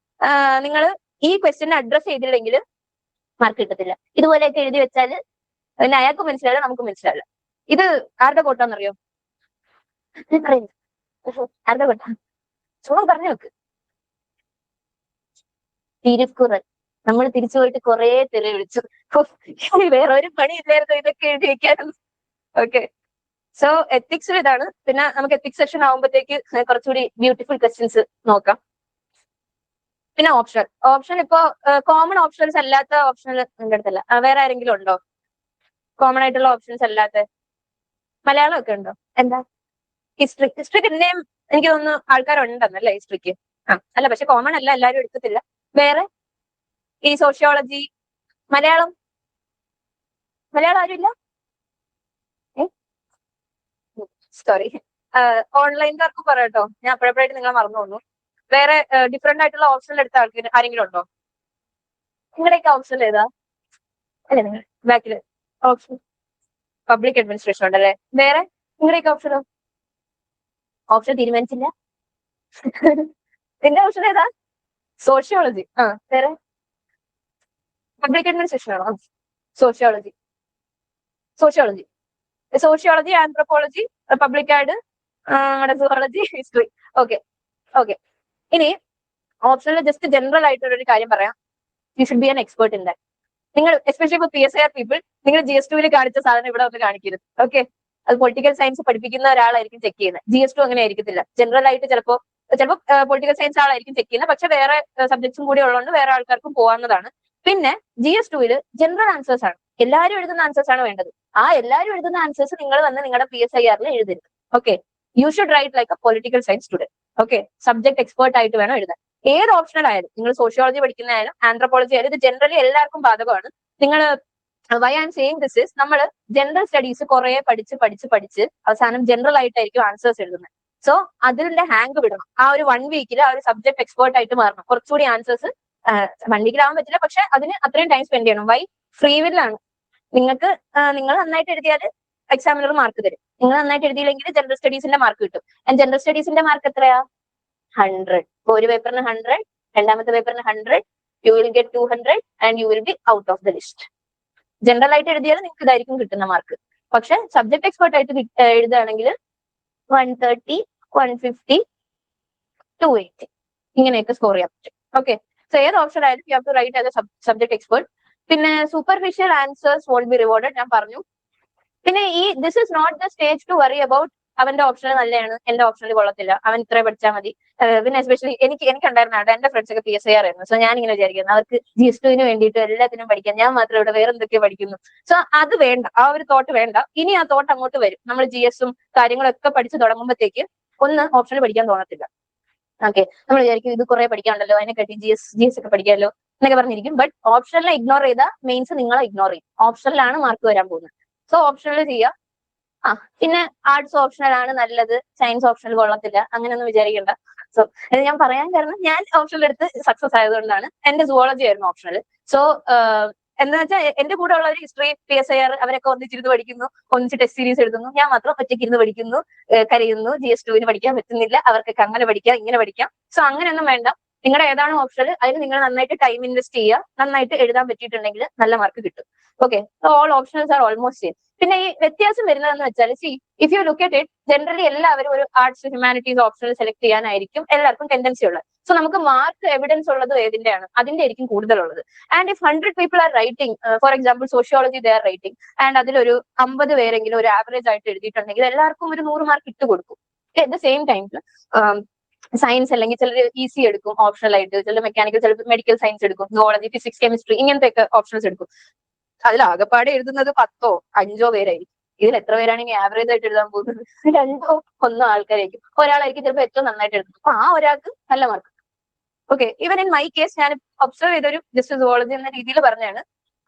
നിങ്ങൾ ഈ ക്വസ്റ്റ്യനെ അഡ്രസ് ചെയ്തില്ലെങ്കിൽ മാർക്ക് കിട്ടത്തില്ല. ഇതുപോലെയൊക്കെ എഴുതി വെച്ചാൽ പിന്നെ അയാൾക്ക് മനസ്സിലാവില്ല, നമുക്ക് മനസ്സിലാവില്ല. ഇത് ആരുടെ കോട്ടാന്നറിയോ? ആരുടെ കോട്ട? ചുമ്മാ പറഞ്ഞു നോക്ക്. തിരുക്കുറൽ. നമ്മൾ തിരിച്ചു പോയിട്ട് കുറെ തെറി വിളിച്ചു. വേറെ ഒരു പണി ഇല്ലായിരുന്നു ഇതൊക്കെ എഴുതി വെക്കാനും. ഓക്കെ, സോ എത്തിക്സ് ഇതാണ്. പിന്നെ നമുക്ക് എത്തിക്സ് സെഷൻ ആവുമ്പോഴത്തേക്ക് കുറച്ചുകൂടി ബ്യൂട്ടിഫുൾ ക്വസ്റ്റ്യൻസ് നോക്കാം. പിന്നെ ഓപ്ഷൻ ഇപ്പോ കോമൺ ഓപ്ഷൻസ് അല്ലാത്ത ഓപ്ഷനിൽ എന്റെ അടുത്തല്ല, വേറെ ആരെങ്കിലും ഉണ്ടോ കോമൺ ആയിട്ടുള്ള ഓപ്ഷൻസ് അല്ലാത്ത? മലയാളം ഒക്കെ ഉണ്ടോ? എന്താ ഹിസ്റ്ററി പിന്നെയും എനിക്ക് തോന്നുന്നു ആൾക്കാരുണ്ടെന്നല്ലേ ഹിസ്റ്ററിക്ക്. അല്ല പക്ഷെ കോമൺ അല്ല, എല്ലാവരും എടുക്കത്തില്ല. വേറെ ഈ സോഷ്യോളജി, മലയാളം ആരും ഇല്ല? സോറി, ഓൺലൈൻകാർക്ക് പറയാട്ടോ, ഞാൻ അപ്പോഴപ്പോഴായിട്ട് നിങ്ങളെ മറന്നു തോന്നുന്നു. വേറെ ഡിഫറെന്റ് ആയിട്ടുള്ള ഓപ്ഷനിൽ എടുത്ത ആൾക്കാർ ആരെങ്കിലും ഉണ്ടോ? നിങ്ങളുടെയൊക്കെ ഓപ്ഷൻ ഏതാ? അല്ലെ നിങ്ങൾ ബാക്കില് ഓപ്ഷൻ പബ്ലിക് അഡ്മിനിസ്ട്രേഷൻ ഉണ്ടല്ലേ. വേറെ നിങ്ങളുടെയൊക്കെ ഓപ്ഷൻ തീരുമാനിച്ചില്ല. നിന്റെ ഓപ്ഷൻ ഏതാ? സോഷ്യോളജി. വേറെ പബ്ലിക് അഡ്മിനിസ്ട്രേഷൻ ആണോ? Sociology anthropology, public add, zoology, history. Okay. ഇനി ഓപ്ഷനിൽ ജസ്റ്റ് ജനറൽ ആയിട്ടുള്ള ഒരു കാര്യം പറയാം. You should be an expert in that. നിങ്ങൾ എസ്പെഷ്യലി ഫോർ PSIR പീപ്പിൾ, നിങ്ങൾ GS2 കാണിച്ച സാധനം ഇവിടെ ഒന്ന് കാണിക്കരുത്. ഓക്കെ, അത് പൊളിറ്റിക്കൽ സയൻസ് പഠിപ്പിക്കുന്ന ഒരാളായിരിക്കും ചെക്ക് ചെയ്യുന്നത്. GS2 അങ്ങനെ ആയിരിക്കത്തില്ല. ജനറൽ ആയിട്ട് ചിലപ്പോൾ പൊളിറ്റിക്കൽ സയൻസ് ആളായിരിക്കും ചെക്ക് ചെയ്യുന്നത്. പക്ഷെ വേറെ സബ്ജക്ട്സും കൂടി ഉള്ളതുകൊണ്ട് വേറെ ആൾക്കാർക്കും പോകാവുന്നതാണ്. പിന്നെ GS2 ജനറൽ ആൻസേഴ്സ് ആണ്, എല്ലാവരും എഴുതുന്ന ആൻസേഴ്സ് ആണ് വേണ്ടത്. ആ എല്ലാവരും എഴുതുന്ന ആൻസേഴ്സ് നിങ്ങൾ വന്ന് നിങ്ങളുടെ PSIR എഴുതരുത്. Okay, you should write like A political science student. Okay, subject expert ആയിട്ട് വേണം എഴുതാൻ. ഏത് ഓപ്ഷണൽ ആയാലും, നിങ്ങൾ സോഷ്യോളജി പഠിക്കുന്നതായാലും ആന്ത്രോപോളജി ആയാലും, ഇത് ജനറലി എല്ലാവർക്കും ബാധകമാണ്. നിങ്ങൾ why am saying this is, നമ്മൾ ജനറൽ സ്റ്റഡീസ് കുറെ പഠിച്ച് അവസാനം ജനറൽ ആയിട്ടായിരിക്കും ആൻസേഴ്സ് എഴുതുന്നത്. സോ അതിന്റെ ഹാങ്ക് വിടണം. ആ ഒരു 1 വീക്കിൽ ആ ഒരു സബ്ജക്ട് എക്സ്പേർട്ട് ആയിട്ട് മാറണം. കുറച്ചുകൂടി ആൻസേഴ്സ് 1 വീക്കിലാവാൻ പറ്റില്ല, പക്ഷെ അതിന് അത്രയും ടൈം സ്പെൻഡ് ചെയ്യണം. വൈ? ഫ്രീ വില്ലാണ്. നിങ്ങൾ നന്നായിട്ട് എഴുതിയാൽ എക്സാമിനർ മാർക്ക് തരും. നിങ്ങൾ നന്നായിട്ട് എഴുതിയില്ലെങ്കിൽ ജനറൽ സ്റ്റഡീസിന്റെ മാർക്ക് കിട്ടും. ജനറൽ സ്റ്റഡീസിന്റെ മാർക്ക് എത്രയാ? 100. ഒരു പേപ്പറിന് 100, രണ്ടാമത്തെ പേപ്പറിന് 100, U will get 200 and you will be out of the list. General ആയിട്ട് എഴുതിയാൽ നിങ്ങൾക്ക് ഇതായിരിക്കും കിട്ടുന്ന മാർക്ക്. പക്ഷെ സബ്ജക്ട് എക്സ്പേർട്ട് ആയിട്ട് എഴുതുകയാണെങ്കിൽ 130, 150, 280 ഇങ്ങനെയൊക്കെ സ്കോർ ചെയ്യാൻ പറ്റും. ഓക്കെ, സോ ഏത് ഓപ്ഷൻ ആയാലും you have to write as a subject expert. പിന്നെ superficial answers won't be rewarded, ഞാൻ പറഞ്ഞു. പിന്നെ ഈ this is not the stage to worry about അവന്റെ ഓപ്ഷണൽ നല്ലതാണ്, എന്റെ ഓപ്ഷണൽ കൊള്ളത്തില്ല, അവൻ ഇത്ര പഠിച്ചാൽ മതി. പിന്നെ എസ്പെഷ്യലി എനിക്കുണ്ടായിരുന്ന അവിടെ എന്റെ ഫ്രണ്ട്സ് ഒക്കെ PSIR ആയിരുന്നു. സോ ഞാൻ ഇങ്ങനെ വിചാരിക്കുന്നു അവർക്ക് GS2 വേണ്ടിയിട്ട് എല്ലാത്തിനും പഠിക്കാം, ഞാൻ മാത്രം ഇവിടെ വേറെ എന്തൊക്കെയോ പഠിക്കുന്നു. സോ അത് വേണ്ട, ആ ഒരു തോട്ട് വേണ്ട. ഇനി ആ തോട്ട് അങ്ങോട്ട് വരും. നമ്മൾ GS കാര്യങ്ങളൊക്കെ പഠിച്ചു തുടങ്ങുമ്പോഴത്തേക്ക് ഒന്ന് ഓപ്ഷണൽ പഠിക്കാൻ തോന്നത്തില്ല. ഓക്കെ, നമ്മൾ വിചാരിക്കും ഇത് കുറെ പഠിക്കാണ്ടല്ലോ, അതിനെ കട്ടി GS ഒക്കെ പഠിക്കാമല്ലോ എന്നൊക്കെ പറഞ്ഞിരിക്കും. ബട്ട് ഓപ്ഷണലിനെ ഇഗ്നോർ ചെയ്താൽ മെയിൻസ് നിങ്ങളെ ഇഗ്നോർ ചെയ്യും. ഓപ്ഷനിലാണ് മാർക്ക് വരാൻ പോകുന്നത്. സോ ഓപ്ഷണൽ ചെയ്യുക. പിന്നെ ആർട്സ് ഓപ്ഷണൽ ആണ് നല്ലത്, സയൻസ് ഓപ്ഷണൽ കൊള്ളത്തില്ല, അങ്ങനെയൊന്നും വിചാരിക്കണ്ട. സോ ഇത് ഞാൻ പറയാൻ കാരണം ഞാൻ ഓപ്ഷണൽ എടുത്ത് സക്സസ് ആയതുകൊണ്ടാണ്. എന്റെ സുവോളജി ആയിരുന്നു ഓപ്ഷണൽ. സോ എന്താ വെച്ചാൽ എന്റെ കൂടെ ഉള്ള ഒരു ഹിസ്റ്ററി PSIR അവരൊക്കെ ഒന്നിച്ചിരുന്ന് പഠിക്കുന്നു, ഒന്നിച്ച് ടെസ്റ്റ് സീരീസ് എഴുതുന്നു, ഞാൻ മാത്രം ഒറ്റയ്ക്ക് ഇരുന്ന് പഠിക്കുന്നു, കരയുന്നു, GS2 പഠിക്കാൻ പറ്റുന്നില്ല, അവർക്കൊക്കെ അങ്ങനെ പഠിക്കാം ഇങ്ങനെ പഠിക്കാം. സോ അങ്ങനെയൊന്നും വേണ്ട. നിങ്ങളുടെ ഏതാണ് ഓപ്ഷണൽ അതിന് നിങ്ങൾ നന്നായിട്ട് ടൈം ഇൻവെസ്റ്റ് ചെയ്യുക, നന്നായിട്ട് എഴുതാൻ പറ്റിയിട്ടുണ്ടെങ്കിൽ നല്ല മാർക്ക് കിട്ടും. Okay, all optionals are almost same. പിന്നെ ഈ വ്യത്യാസം വരുന്നതെന്ന് വെച്ചാൽ if you look at it, generally എല്ലാവരും ഒരു ആർട്സ് ഹ്യൂമാനിറ്റീസ് ഓപ്ഷണൽ സെലക്ട് ചെയ്യാനായിരിക്കും എല്ലാവർക്കും ടെൻഡൻസി ഉള്ളത്. സോ നമുക്ക് മാർക്ക് എവിഡൻസ് ഉള്ളത് ഏതിന്റെയാണ്, അതിന്റെ ആയിരിക്കും കൂടുതലുള്ളത്. And if 100 people are writing, for example sociology they are writing, and അതിലൊരു 50 പേരെങ്കിലും ഒരു ആവറേജ് ആയിട്ട് എഴുതിയിട്ടുണ്ടെങ്കിൽ എല്ലാവർക്കും ഒരു 100 മാർക്ക് ഇട്ട് കൊടുക്കും. അറ്റ് ദ സെയിം ടൈമിൽ സയൻസ് അല്ലെങ്കിൽ ചിലർ ഈസി എടുക്കും ഓപ്ഷണൽ ആയിട്ട്, ചിലർ മെക്കാനിക്കൽ, ചിലർ മെഡിക്കൽ സയൻസ് എടുക്കും, സുവോളജി, ഫിസിക്സ്, കെമിസ്ട്രി ഇങ്ങനത്തെ ഒക്കെ ഓപ്ഷൻസ് എടുക്കും. അതിൽ ആകെപ്പാടെ എഴുതുന്നത് 10ഓ 5ഓ പേരായിരിക്കും. ഇതിൽ എത്ര പേരാണെങ്കിൽ ആവറേജ് ആയിട്ട് എഴുതാൻ പോകുന്നത് 2ഓ 1ഓ ആൾക്കാരായിരിക്കും. ഒരാളായിരിക്കും ചിലപ്പോൾ ഏറ്റവും നന്നായിട്ട് എഴുതുന്നത്. അപ്പൊ ആ ഒരാൾക്ക് നല്ല mark. Okay, even in my case ഞാൻ ഒബ്സർവ് ചെയ്തൊരു ജസ്റ്റ് സുവോളജി എന്ന രീതിയിൽ പറഞ്ഞാണ്.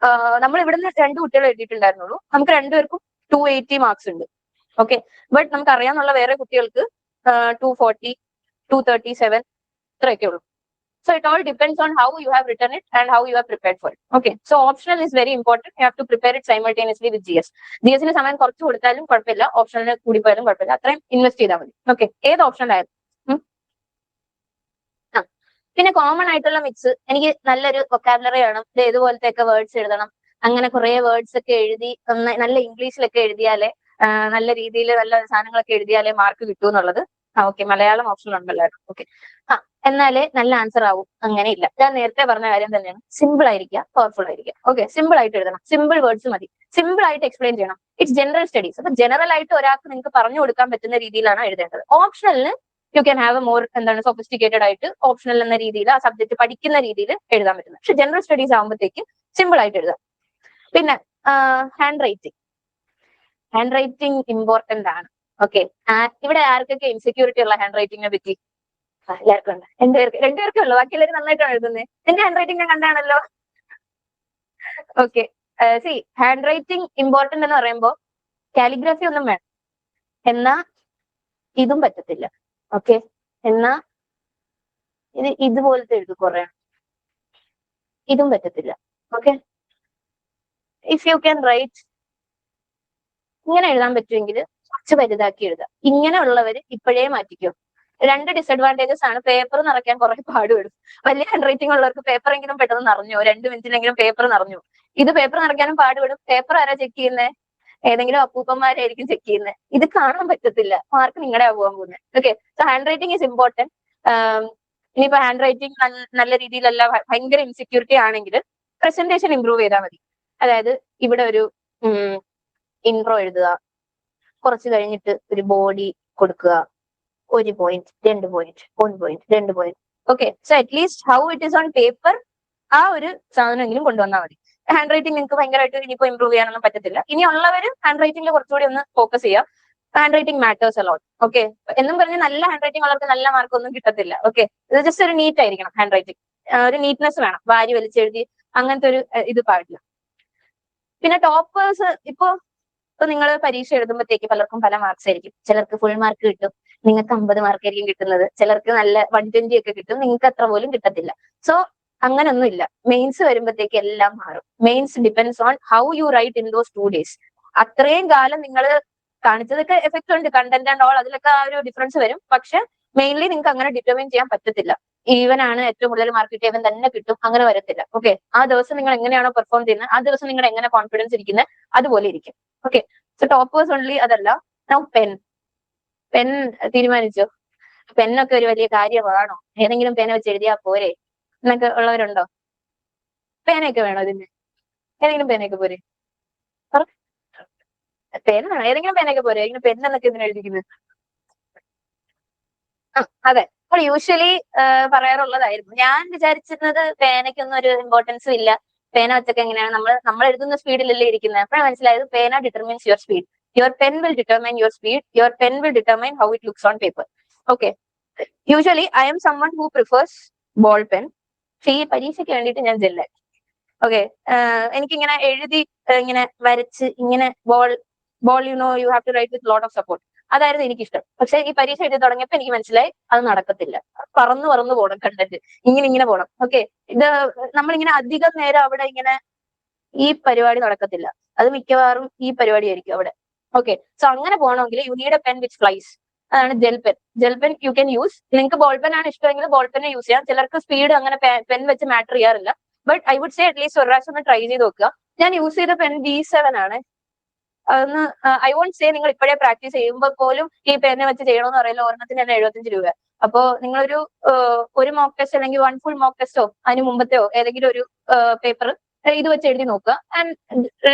നമ്മൾ ഇവിടുന്ന് 2 കുട്ടികൾ എഴുതിയിട്ടുണ്ടായിരുന്നുള്ളൂ. നമുക്ക് 2 പേർക്കും 280 മാർക്സ് ഉണ്ട്. ഓക്കെ, ബട്ട് നമുക്ക് അറിയാന്നുള്ള വേറെ കുട്ടികൾക്ക് 240, 237 ഇത്രയൊക്കെ ഉള്ളൂ. So it all depends on how you have written it and how you are prepared for it. Okay, so optional is very important. You have to prepare it simultaneously with GS. GS-ന് സമയം കുറച്ച് കൊടുത്താലും കുഴപ്പമില്ല, ഓപ്ഷനിൽ കൂടി പോയാലും കുഴപ്പമില്ല, അത്രയും invest ചെയ്താൽ മതി. ഓക്കെ, ഏത് ഓപ്ഷനിലായാലും. പിന്നെ കോമൺ ആയിട്ടുള്ള മിക്സ്, എനിക്ക് നല്ലൊരു വൊക്കാബുലറി വേണം, ഇതുപോലത്തെ ഒക്കെ വേർഡ്സ് എഴുതണം, അങ്ങനെ കുറെ വേർഡ്സ് ഒക്കെ എഴുതി നല്ല ഇംഗ്ലീഷിലൊക്കെ എഴുതിയാലേ, നല്ല രീതിയിൽ നല്ല സാധനങ്ങളൊക്കെ എഴുതിയാലേ മാർക്ക് കിട്ടൂ എന്നുള്ളത്. ഓക്കെ, മലയാളം ഓപ്ഷൻ ഉണ്ടല്ലോ. ഓക്കെ, എന്നാലേ നല്ല ആൻസർ ആവും, അങ്ങനെയില്ല. ഞാൻ നേരത്തെ പറഞ്ഞ കാര്യം തന്നെയാണ്. സിമ്പിൾ ആയിരിക്കുക, പവർഫുൾ ആയിരിക്കുക. ഓക്കെ, സിമ്പിൾ ആയിട്ട് എഴുതണം, സിമ്പിൾ വേർഡ്സ് മതി, സിമ്പിൾ ആയിട്ട് എക്സ്പ്ലെയിൻ ചെയ്യണം. It's general studies. അപ്പൊ ജനറൽ ആയിട്ട് ഒരാൾക്ക് നിങ്ങൾക്ക് പറഞ്ഞു കൊടുക്കാൻ പറ്റുന്ന രീതിയിലാണ് എഴുതേണ്ടത്. ഓപ്ഷണലിന് you can have a more sophisticated ആയിട്ട് ഓപ്ഷണൽ എന്ന രീതിയിൽ ആ സബ്ജക്ട് പഠിക്കുന്ന രീതിയിൽ എഴുതാൻ പറ്റുന്നത്. പക്ഷെ ജനറൽ സ്റ്റഡീസ് ആകുമ്പോഴത്തേക്ക് സിമ്പിൾ ആയിട്ട് എഴുതാം. പിന്നെ hand writing. Hand writing important ആണ്. ഓക്കെ, ഇവിടെ ആർക്കൊക്കെ ഇൻസെക്യൂരിറ്റി ഉള്ള ഹാൻഡ് റൈറ്റിംഗിനെ പറ്റി? എല്ലാവർക്കും ഉണ്ട്. 2 പേർക്കേ ഉള്ളൂ, ബാക്കി എല്ലാവരും നന്നായിട്ടാണ് എഴുതുന്നത്. എന്റെ ഹാൻഡ് റൈറ്റിംഗ് ഞാൻ കണ്ടാണല്ലോ. ഓക്കെ, ഹാൻഡ് റൈറ്റിംഗ് ഇമ്പോർട്ടന്റ് എന്ന് പറയുമ്പോൾ കാലിഗ്രാഫി ഒന്നും വേണം, എന്നാ ഇതും പറ്റത്തില്ല. ഓക്കെ, എന്നാ ഇതുപോലത്തെ എഴുതു കുറെ, ഇതും പറ്റത്തില്ല. Okay, if you can right ഇങ്ങനെ എഴുതാൻ പറ്റുമെങ്കിൽ കുറച്ച് വലുതാക്കി എഴുതാം. ഇങ്ങനെയുള്ളവര് ഇപ്പോഴേ മാറ്റിക്കോ. 2 ഡിസഡ്വാൻറ്റേജസ് ആണ്. പേപ്പർ നിറയ്ക്കാൻ കുറെ പാടുപെടും. വലിയ ഹാൻഡ് റൈറ്റിംഗ് ഉള്ളവർക്ക് പേപ്പറെങ്കിലും പെട്ടെന്ന് നിറഞ്ഞു, 2 മിനിറ്റിലെങ്കിലും പേപ്പർ നിറഞ്ഞു. ഇത് പേപ്പർ നിറയ്ക്കാനും പാടുപെടും. പേപ്പർ ആരാ ചെക്ക് ചെയ്യുന്നത്? ഏതെങ്കിലും അപ്പൂപ്പന്മാരായിരിക്കും ചെക്ക് ചെയ്യുന്നത്. ഇത് കാണാൻ പറ്റത്തില്ല, മാർക്ക് നിങ്ങളുടെ ആവാൻ പോകുന്നത്. Okay, so hand writing is important. ഇനിയിപ്പോ ഹാൻഡ് റൈറ്റിംഗ് നല്ല രീതിയിലല്ല, ഭയങ്കര ഇൻസെക്യൂരിറ്റി ആണെങ്കിൽ പ്രസന്റേഷൻ ഇംപ്രൂവ് ചെയ്താൽ മതി. അതായത് ഇവിടെ ഒരു ഇൻട്രോ എഴുതുക, കുറച്ച് കഴിഞ്ഞിട്ട് ഒരു ബോഡി കൊടുക്കുക, 1 point 2 point 1 point 2 point. Okay, so at least how it is on paper ആ ഒരു സാധനമെങ്കിലും കൊണ്ടുവന്നാൽ മതി. ഹാൻഡ് റൈറ്റിംഗ് നിങ്ങൾക്ക് ഭയങ്കരമായിട്ട് ഇനിയിപ്പോ ഇംപ്രൂവ് ചെയ്യാനൊന്നും പറ്റത്തില്ല. ഇനിയുള്ളവർ ഹാൻഡ് റൈറ്റിംഗിൽ കുറച്ചുകൂടി ഒന്ന് ഫോക്കസ് ചെയ്യുക. Handwriting matters a lot. Okay, എന്നും പറഞ്ഞ് നല്ല ഹാൻഡ് റൈറ്റിംഗ് ഉള്ളവർക്ക് നല്ല മാർക്ക് ഒന്നും കിട്ടത്തില്ല. ഓക്കെ, ഇത് ജസ്റ്റ് ഒരു നീറ്റ് ആയിരിക്കണം ഹാൻഡ് റൈറ്റിംഗ്, ഒരു നീറ്റ്നെസ് വേണം, വാരി വലിച്ചെഴുതി അങ്ങനത്തെ ഒരു ഇത് പാടില്ല. പിന്നെ ടോപ്പേഴ്സ്, ഇപ്പൊ നിങ്ങൾ പരീക്ഷ എഴുതുമ്പോഴത്തേക്ക് പലർക്കും പല മാർക്സ് ആയിരിക്കും. ചിലർക്ക് ഫുൾ മാർക്ക് കിട്ടും, നിങ്ങൾക്ക് 50 മാർക്ക് ആയിരിക്കും കിട്ടുന്നത്. ചിലർക്ക് നല്ല 120 ഒക്കെ കിട്ടും, നിങ്ങൾക്ക് അത്ര പോലും കിട്ടത്തില്ല. സോ അങ്ങനൊന്നും ഇല്ല. മെയിൻസ് വരുമ്പോഴത്തേക്ക് എല്ലാം മാറും. Mains depends on how you write in those 2 days. അത്രയും കാലം നിങ്ങൾ കാണിച്ചതൊക്കെ എഫക്ട് ഉണ്ട്, കണ്ടന്റ് ആൻഡ് ഓൾ, അതിലൊക്കെ ആ ഒരു ഡിഫറൻസ് വരും. പക്ഷെ മെയിൻലി നിങ്ങൾക്ക് അങ്ങനെ ഡിറ്റർമൈൻ ചെയ്യാൻ പറ്റത്തില്ല. ഈവൻ ആണ് ഏറ്റവും കൂടുതൽ മാർക്ക് കിട്ടിയവൻ തന്നെ കിട്ടും, അങ്ങനെ വരത്തില്ല. ഓക്കെ, ആ ദിവസം നിങ്ങൾ എങ്ങനെയാണോ പെർഫോം ചെയ്യുന്നത്, ആ ദിവസം നിങ്ങൾ എങ്ങനെ കോൺഫിഡൻസ് ഇരിക്കുന്നത് അതുപോലെ ഇരിക്കും. ഓക്കെ, സോ ടോപ്പേഴ്സ് ഓൺലി അതല്ല. നൗ പെൻ തീരുമാനിച്ചോ? പെന്നൊക്കെ ഒരു വലിയ കാര്യമാണോ? ഏതെങ്കിലും പേന വെച്ച് എഴുതിയാ പോരെ എന്നൊക്കെ ഉള്ളവരുണ്ടോ? പേനയൊക്കെ വേണോ ഇതിന്? ഏതെങ്കിലും പേനയൊക്കെ പോരെ? പേന വേണം, ഏതെങ്കിലും പേനയൊക്കെ പോരെ? ഇങ്ങനെ പെന്നൊക്കെ ഇതിന് എഴുതിക്കുന്നത്. അതെ, അപ്പോൾ യൂഷ്വലി പറയാറുള്ളതായിരുന്നു. ഞാൻ വിചാരിച്ചിരുന്നത് പേനയ്ക്കൊന്നും ഒരു ഇമ്പോർട്ടൻസും ഇല്ല, പേന വെച്ചൊക്കെ എങ്ങനെയാണ് നമ്മൾ എഴുതുന്ന സ്പീഡിലല്ലേ ഇരിക്കുന്നത്. അപ്പോഴാണ് മനസ്സിലായത് പേന determines your speed. Your pen will determine your speed, your pen will determine how it looks on paper. Okay, usually I M someone who prefers ball pen. പക്ഷേ ഈ പരീക്ഷയ്ക്ക് വേണ്ടിയിട്ട് ഞാൻ ജെല്ല്. ഓക്കെ, എനിക്കിങ്ങനെ എഴുതി ഇങ്ങനെ വരച്ച് ഇങ്ങനെ ball you have to write with lot of support, അതായിരുന്നു എനിക്കിഷ്ടം. പക്ഷെ ഈ പരീക്ഷ എഴുതി തുടങ്ങിയപ്പോൾ എനിക്ക് മനസ്സിലായി അത് നടക്കത്തില്ല. പറന്നു പോകണം കണ്ടന്റ്, ഇങ്ങനെ പോകണം. ഓക്കെ, ഇത് നമ്മളിങ്ങനെ അധികം നേരം അവിടെ ഇങ്ങനെ ഈ പരിപാടി നടക്കത്തില്ല. അത് മിക്കവാറും ഈ പരിപാടി ആയിരിക്കും അവിടെ. ഓക്കെ, സോ അങ്ങനെ പോകണമെങ്കിൽ you need a pen which flies. അതാണ് gel pen. Gel pen you can use. നിങ്ങൾക്ക് ബോൾ പെൻ ആണ് ഇഷ്ടമെങ്കിൽ ബോൾ പെൻ യൂസ് ചെയ്യാം. ചിലർക്ക് സ്പീഡ് അങ്ങനെ പെൻ വെച്ച് മാറ്റർ ചെയ്യാറില്ല. But I would say at least ഒരു പ്രാവശ്യം ഒന്ന് ട്രൈ ചെയ്ത് നോക്കുക. ഞാൻ യൂസ് ചെയ്ത പെൻ B7 ആണ്. അതൊന്ന് ഐ വോണ്ട് സേ നിങ്ങൾ ഇപ്പോഴേ പ്രാക്ടീസ് ചെയ്യുമ്പോൾ പോലും ഈ പേന വെച്ച് ചെയ്യണമെന്ന് പറയില്ല. ഒരെണ്ണത്തിന് തന്നെ 75 രൂപ. അപ്പോ നിങ്ങളൊരു ഒരു മോക്ക് ടെസ്റ്റ് അല്ലെങ്കിൽ 1 ഫുൾ മോക്ക് ടെസ്റ്റോ അതിന് മുമ്പത്തെയോ ഏതെങ്കിലും ഒരു പേപ്പർ ഇത് വെച്ച് എഴുതി നോക്കുക. And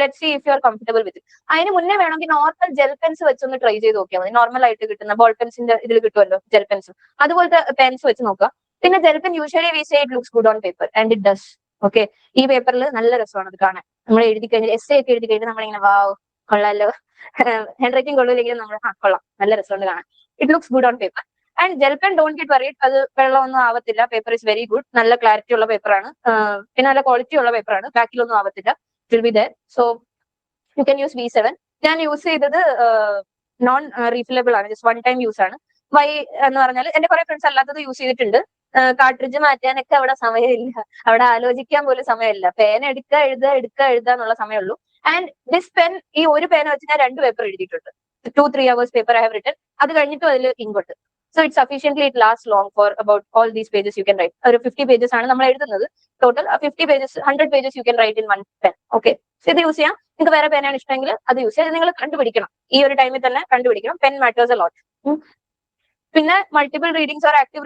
let see if you R comfortable വിത്ത്. അതിന് മുന്നേ വേണമെങ്കിൽ നോർമൽ ജെൽ പെൻസ് വെച്ചൊന്ന് ട്രൈ ചെയ്ത് നോക്കിയാൽ മതി. നോർമൽ ആയിട്ട് കിട്ടുന്ന ബോൾ പെൻസിന്റെ ഇതിൽ കിട്ടുമല്ലോ ജെൽ പെൻസ്, അതുപോലത്തെ പെൻസ് വെച്ച് നോക്കുക. പിന്നെ gel pen usually we say it looks good on paper and it does. Okay, ഈ പേപ്പറിൽ നല്ല രസമാണ് അത് കാണാൻ. നമ്മൾ എഴുതി കഴിഞ്ഞാൽ എസ് ഒക്കെ എഴുതി കഴിഞ്ഞാൽ നമ്മളിങ്ങനെ വാവ് കൊള്ളാലോ, ഹാൻഡ് റൈറ്റിംഗ് കൊള്ളില്ലെങ്കിൽ നമ്മൾ കൊള്ളാം, നല്ല രസമുണ്ട് കാണാൻ. It looks good on paper. And gel pen don't get worried, അത് വെള്ളമൊന്നും ആവത്തില്ല. പേപ്പർ ഇസ് വെരി ഗുഡ്, നല്ല ക്ലാരിറ്റി ഉള്ള പേപ്പറാണ്, പിന്നെ നല്ല ക്വാളിറ്റി ഉള്ള പേപ്പറാണ്, ബാക്കിലൊന്നും ആവത്തില്ല. It will be there. So you can use B7. ഞാൻ യൂസ് ചെയ്തത് നോൺ റീഫിലബിൾ ആണ്, ജസ്റ്റ് വൺ ടൈം യൂസ് ആണ്. വൈ എന്ന് പറഞ്ഞാൽ എന്റെ കുറെ ഫ്രണ്ട്സ് അല്ലാത്തത് യൂസ് ചെയ്തിട്ടുണ്ട്. കാർട്രിഡ്ജ് മാറ്റാനൊക്കെ അവിടെ സമയമില്ല, അവിടെ ആലോചിക്കാൻ പോലും സമയമില്ല. പേന എടുക്കുക എഴുതുക എന്നുള്ള സമയമുള്ളൂ. ആൻഡ് ദിസ് പെൻ, ഈ ഒരു പേന വെച്ച് ഞാൻ 2 പേപ്പർ എഴുതിയിട്ടുണ്ട്. 2-3 hours paper I have written. അത് കഴിഞ്ഞിട്ടും അതിൽ ഇങ്കുണ്ട്. So it sufficiently it last long for about all these pages you can write. ഒരു 50 പേജസ് ആണ് നമ്മൾ എഴുതുന്നത് total. 50 pages 100 pages you can write in one pen. Okay, so ഇത് use ചെയ്യാം. നിങ്ങൾക്ക് വേറെ പേനാണ് ഇഷ്ടമെങ്കിൽ അത് യൂസ് ചെയ്യാം. നിങ്ങൾ കണ്ടുപിടിക്കണം, ഈ ഒരു ടൈമിൽ തന്നെ കണ്ടുപിടിക്കണം. Pen matters a lot. പിന്നെ multiple readings or active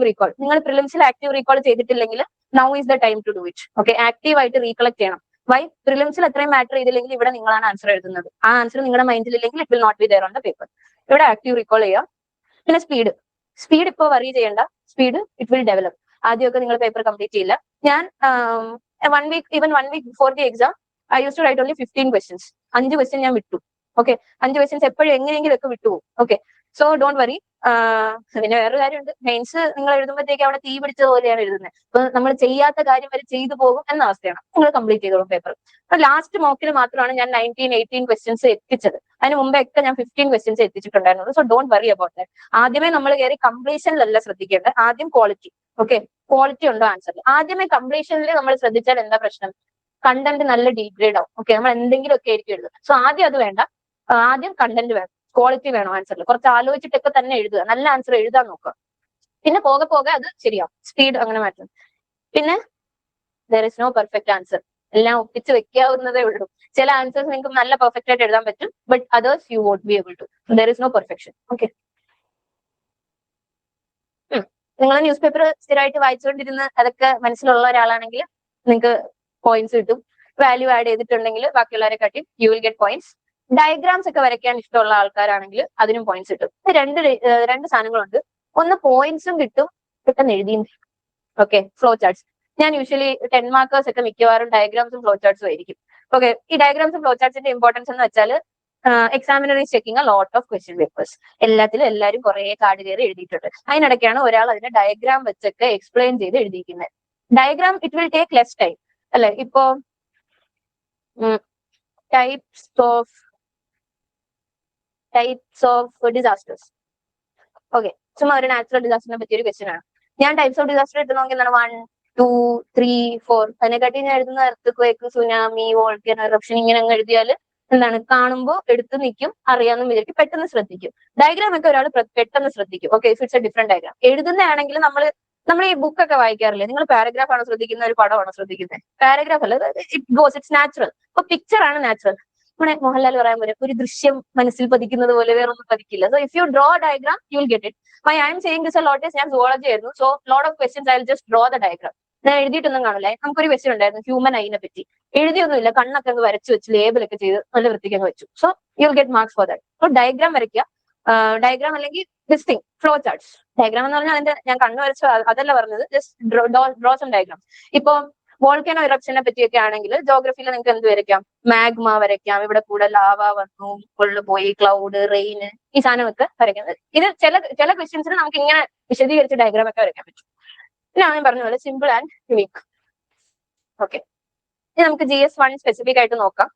recall. നിങ്ങൾ പ്രിലിംസിൽ ആക്റ്റീവ് റീകോൾ ചെയ്തിട്ടില്ലെങ്കിൽ now is the time to do it. Okay, active ആയിട്ട് റീകളക്ട് ചെയ്യണം. വൈ? പ്രിലിംസിൽ അത്രയും മാറ്റർ ചെയ്തില്ലെങ്കിൽ ഇവിടെ നിങ്ങളാണ് ആൻസർ എഴുതുന്നത്. ആ ആൻസർ നിങ്ങളുടെ മൈൻഡിൽ ഇല്ലെങ്കിൽ it will not be there on the paper. ഇവിടെ ആക്റ്റീവ് റീകോൾ ചെയ്യാം. പിന്നെ സ്പീഡ് ഇപ്പോൾ വറി ചെയ്യേണ്ട. Speed it will develop. ആദ്യമൊക്കെ നിങ്ങൾ പേപ്പർ കംപ്ലീറ്റ് ചെയ്യില്ല. ഞാൻ 1 week before the exam I use to write only 15 questions. 5 question ഞാൻ വിട്ടു. ഓക്കെ, 5 ക്വസ്റ്റ്യൻസ് എപ്പോഴും എങ്ങനെയെങ്കിലും ഒക്കെ വിട്ടുപോകും. Okay, so don't worry. പിന്നെ വേറൊരു കാര്യമുണ്ട്, മെയിൻസ് നിങ്ങൾ എഴുതുമ്പോഴത്തേക്ക് അവിടെ തീ പിടിച്ച പോലെയാണ് എഴുതുന്നത്. അപ്പൊ നമ്മൾ ചെയ്യാത്ത കാര്യം വരെ ചെയ്തു പോകും എന്ന അവസ്ഥയാണ്. നിങ്ങൾ കംപ്ലീറ്റ് ചെയ്തോളും പേപ്പർ. അപ്പൊ ലാസ്റ്റ് മോക്കിൽ മാത്രമാണ് ഞാൻ 19-18 ക്വസ്റ്റ്യൻസ് എത്തിച്ചത്. അതിന് മുമ്പൊക്കെ ഞാൻ 15 ക്വസ്റ്റ്യൻസ് എത്തിച്ചിട്ടുണ്ടായിരുന്നുള്ളൂ. So don't worry about that. ആദ്യമേ നമ്മൾ കയറി കംപ്ലീഷനിലല്ല ശ്രദ്ധിക്കേണ്ടത്, ആദ്യം ക്വാളിറ്റി. ഓക്കെ, ക്വാളിറ്റി ഉണ്ടോ ആൻസറിൽ. ആദ്യമേ കംപ്ലീഷനിൽ നമ്മൾ ശ്രദ്ധിച്ചാൽ എന്താ പ്രശ്നം? കണ്ടന്റ് നല്ല ഡീഗ്രേഡ് ആവും. ഓക്കെ, നമ്മൾ എന്തെങ്കിലും ഒക്കെ ആയിരിക്കും എഴുതുന്നത്. സോ ആദ്യം അത് വേണ്ട, ആദ്യം കണ്ടന്റ് വേണം, ക്വാളിറ്റി വേണം ആൻസറിൽ. കുറച്ച് ആലോചിച്ചിട്ടൊക്കെ തന്നെ എഴുതുക, നല്ല ആൻസർ എഴുതാൻ നോക്കുക. പിന്നെ പോകെ അത് ശരിയാവും. സ്പീഡ് അങ്ങനെ മാറ്റണം. പിന്നെ there is no perfect answer. എല്ലാം ഒപ്പിച്ച് വെക്കാവുന്നതേ ഉള്ളൂ. ചില ആൻസേഴ്സ് നിങ്ങൾക്ക് നല്ല പെർഫെക്റ്റ് ആയിട്ട് എഴുതാൻ പറ്റും, but others you won't be able to. There is no perfection. Okay, നിങ്ങൾ ന്യൂസ് പേപ്പർ സ്ഥിരമായിട്ട് വായിച്ചുകൊണ്ടിരുന്ന് അതൊക്കെ മനസ്സിലുള്ള ഒരാളാണെങ്കിൽ നിങ്ങൾക്ക് പോയിന്റ്സ് കിട്ടും. വാല്യൂ ആഡ് ചെയ്തിട്ടുണ്ടെങ്കിൽ ബാക്കിയുള്ളവരെ കാട്ടി U will get points. Diagrams ഒക്കെ വരയ്ക്കാൻ ഇഷ്ടമുള്ള ആൾക്കാരാണെങ്കിൽ അതിനും പോയിന്റ്സ് കിട്ടും. രണ്ട് സാധനങ്ങളുണ്ട്. ഒന്ന് പോയിന്റ്സും കിട്ടും, പെട്ടെന്ന് എഴുതിയും. Okay, flow charts. ഞാൻ യൂഷ്വലി 10 മാർക്കേഴ്സ് ഒക്കെ മിക്കവാറും ഡയഗ്രാംസും ഫ്ലോ ചാർട്ട്സും ആയിരിക്കും. ഓക്കെ, ഈ ഡയഗ്രാംസും ഫ്ലോ ചാർട്ട്സിന്റെ ഇമ്പോർട്ടൻസ് എന്ന് വെച്ചാൽ examiner is checking A lot of question papers. എല്ലാവരും കുറെ കാർഡ് കയറി എഴുതിയിട്ടുണ്ട്. അതിനിടയ്ക്കാണ് ഒരാൾ അതിന്റെ ഡയഗ്രാം വെച്ചൊക്കെ എക്സ്പ്ലെയിൻ ചെയ്ത് എഴുതിയിരിക്കുന്നത്. Diagram it will take less time അല്ലെ. ഇപ്പോ ടൈപ്സ് ഓഫ് ഡിസാസ്റ്റേഴ്സ്. ഓക്കെ, ചുമ്മാ ഒരു നാച്ചുറൽ ഡിസാസ്റ്ററിനെ പറ്റിയ ഒരു ക്വസ്റ്റ്യൻ ആണ്. ഞാൻ ടൈപ്സ് ഓഫ് ഡിസാസ്റ്റർ എടുത്ത് നോക്കി എന്താണ് 1, 2, 3, 4. അതിനെക്കാട്ടി ഞാൻ എഴുതുന്ന എർത്ത്, സുനാമി, വോൾക്കനോ ഇറപ്ഷൻ ഇങ്ങനെ അങ്ങ് എഴുതിയാൽ എന്താണ് കാണുമ്പോൾ എടുത്ത് നിൽക്കും, അറിയാമെന്ന് വിചാരിക്കും, പെട്ടെന്ന് ശ്രദ്ധിക്കും. ഡയഗ്രാം ഒക്കെ ഒരാൾ പെട്ടെന്ന് ശ്രദ്ധിക്കും. Okay, if it's a different diagram. എഴുതുന്നതാണെങ്കിൽ നമ്മൾ ഈ ബുക്കൊക്കെ വായിക്കാറില്ലേ, നിങ്ങൾ പാരഗ്രാഫ് ആണോ ശ്രദ്ധിക്കുന്നത്, ഒരു പടമാണോ ശ്രദ്ധിക്കുന്നത്? പാരഗ്രാഫ് അല്ല, ഇറ്റ്സ് നാച്ചുറൽ. അപ്പൊ പിക്ചർ ആണ് നാച്ചുറൽ. നമ്മുടെ മോഹൻലാൽ പറയാൻ പോലെ ഒരു ദൃശ്യം മനസ്സിൽ പതിക്കുന്നത് പോലെ വേറെ ഒന്നും പതിക്കില്ല. So if you draw diagram you will get it. My I am saying this a lot ഞാൻ സുവോളജി ആയിരുന്നു. So lot of questions I will just draw the diagram. ഞാൻ എഴുതിയിട്ടൊന്നും കാണില്ലേ. നമുക്കൊരു ക്വസ്റ്റ്യൻ ഉണ്ടായിരുന്നു ഹ്യൂമൻ ഐനെ പറ്റി. എഴുതിയൊന്നുമില്ല, കണ്ണൊക്കെ അങ്ങ് വരച്ചു വെച്ച് ലേബലൊക്കെ ചെയ്ത് നല്ല വൃത്തിക്ക് അങ്ങ് വെച്ചു. So you will get marks for that. So diagram വരയ്ക്കുക. ഡയഗ്രാം അല്ലെങ്കിൽ this thing flow charts. Diagram എന്ന് പറഞ്ഞാൽ അതിന്റെ ഞാൻ കണ്ണ് വരച്ച അതല്ല പറഞ്ഞത്, ജസ്റ്റ് ഡ്രോ സം ഡയഗ്രാം. ഇപ്പൊ വോൾക്കനോ ഇറപ്ഷനെ പറ്റിയൊക്കെ ആണെങ്കിൽ ജോഗ്രഫിയിൽ നിങ്ങൾക്ക് എന്ത് വരയ്ക്കാം? മാഗ്മ വരയ്ക്കാം, ഇവിടെ കൂടെ ലാവ വന്നു, മുകളിൽ പോയി, ക്ലൗഡ്, റെയിന്, ഈ സാധനമൊക്കെ വരയ്ക്കാം. ഇത് ചില ക്വസ്റ്റ്യൻസിന് നമുക്ക് ഇങ്ങനെ വിശദീകരിച്ച് ഡയഗ്രാം ഒക്കെ വരയ്ക്കാൻ പറ്റും. ഞാൻ പറഞ്ഞ പോലെ സിമ്പിൾ ആൻഡ് യുണീക്ക്. ഓക്കെ, ഇനി നമുക്ക് GS1 സ്പെസിഫിക് ആയിട്ട് നോക്കാം.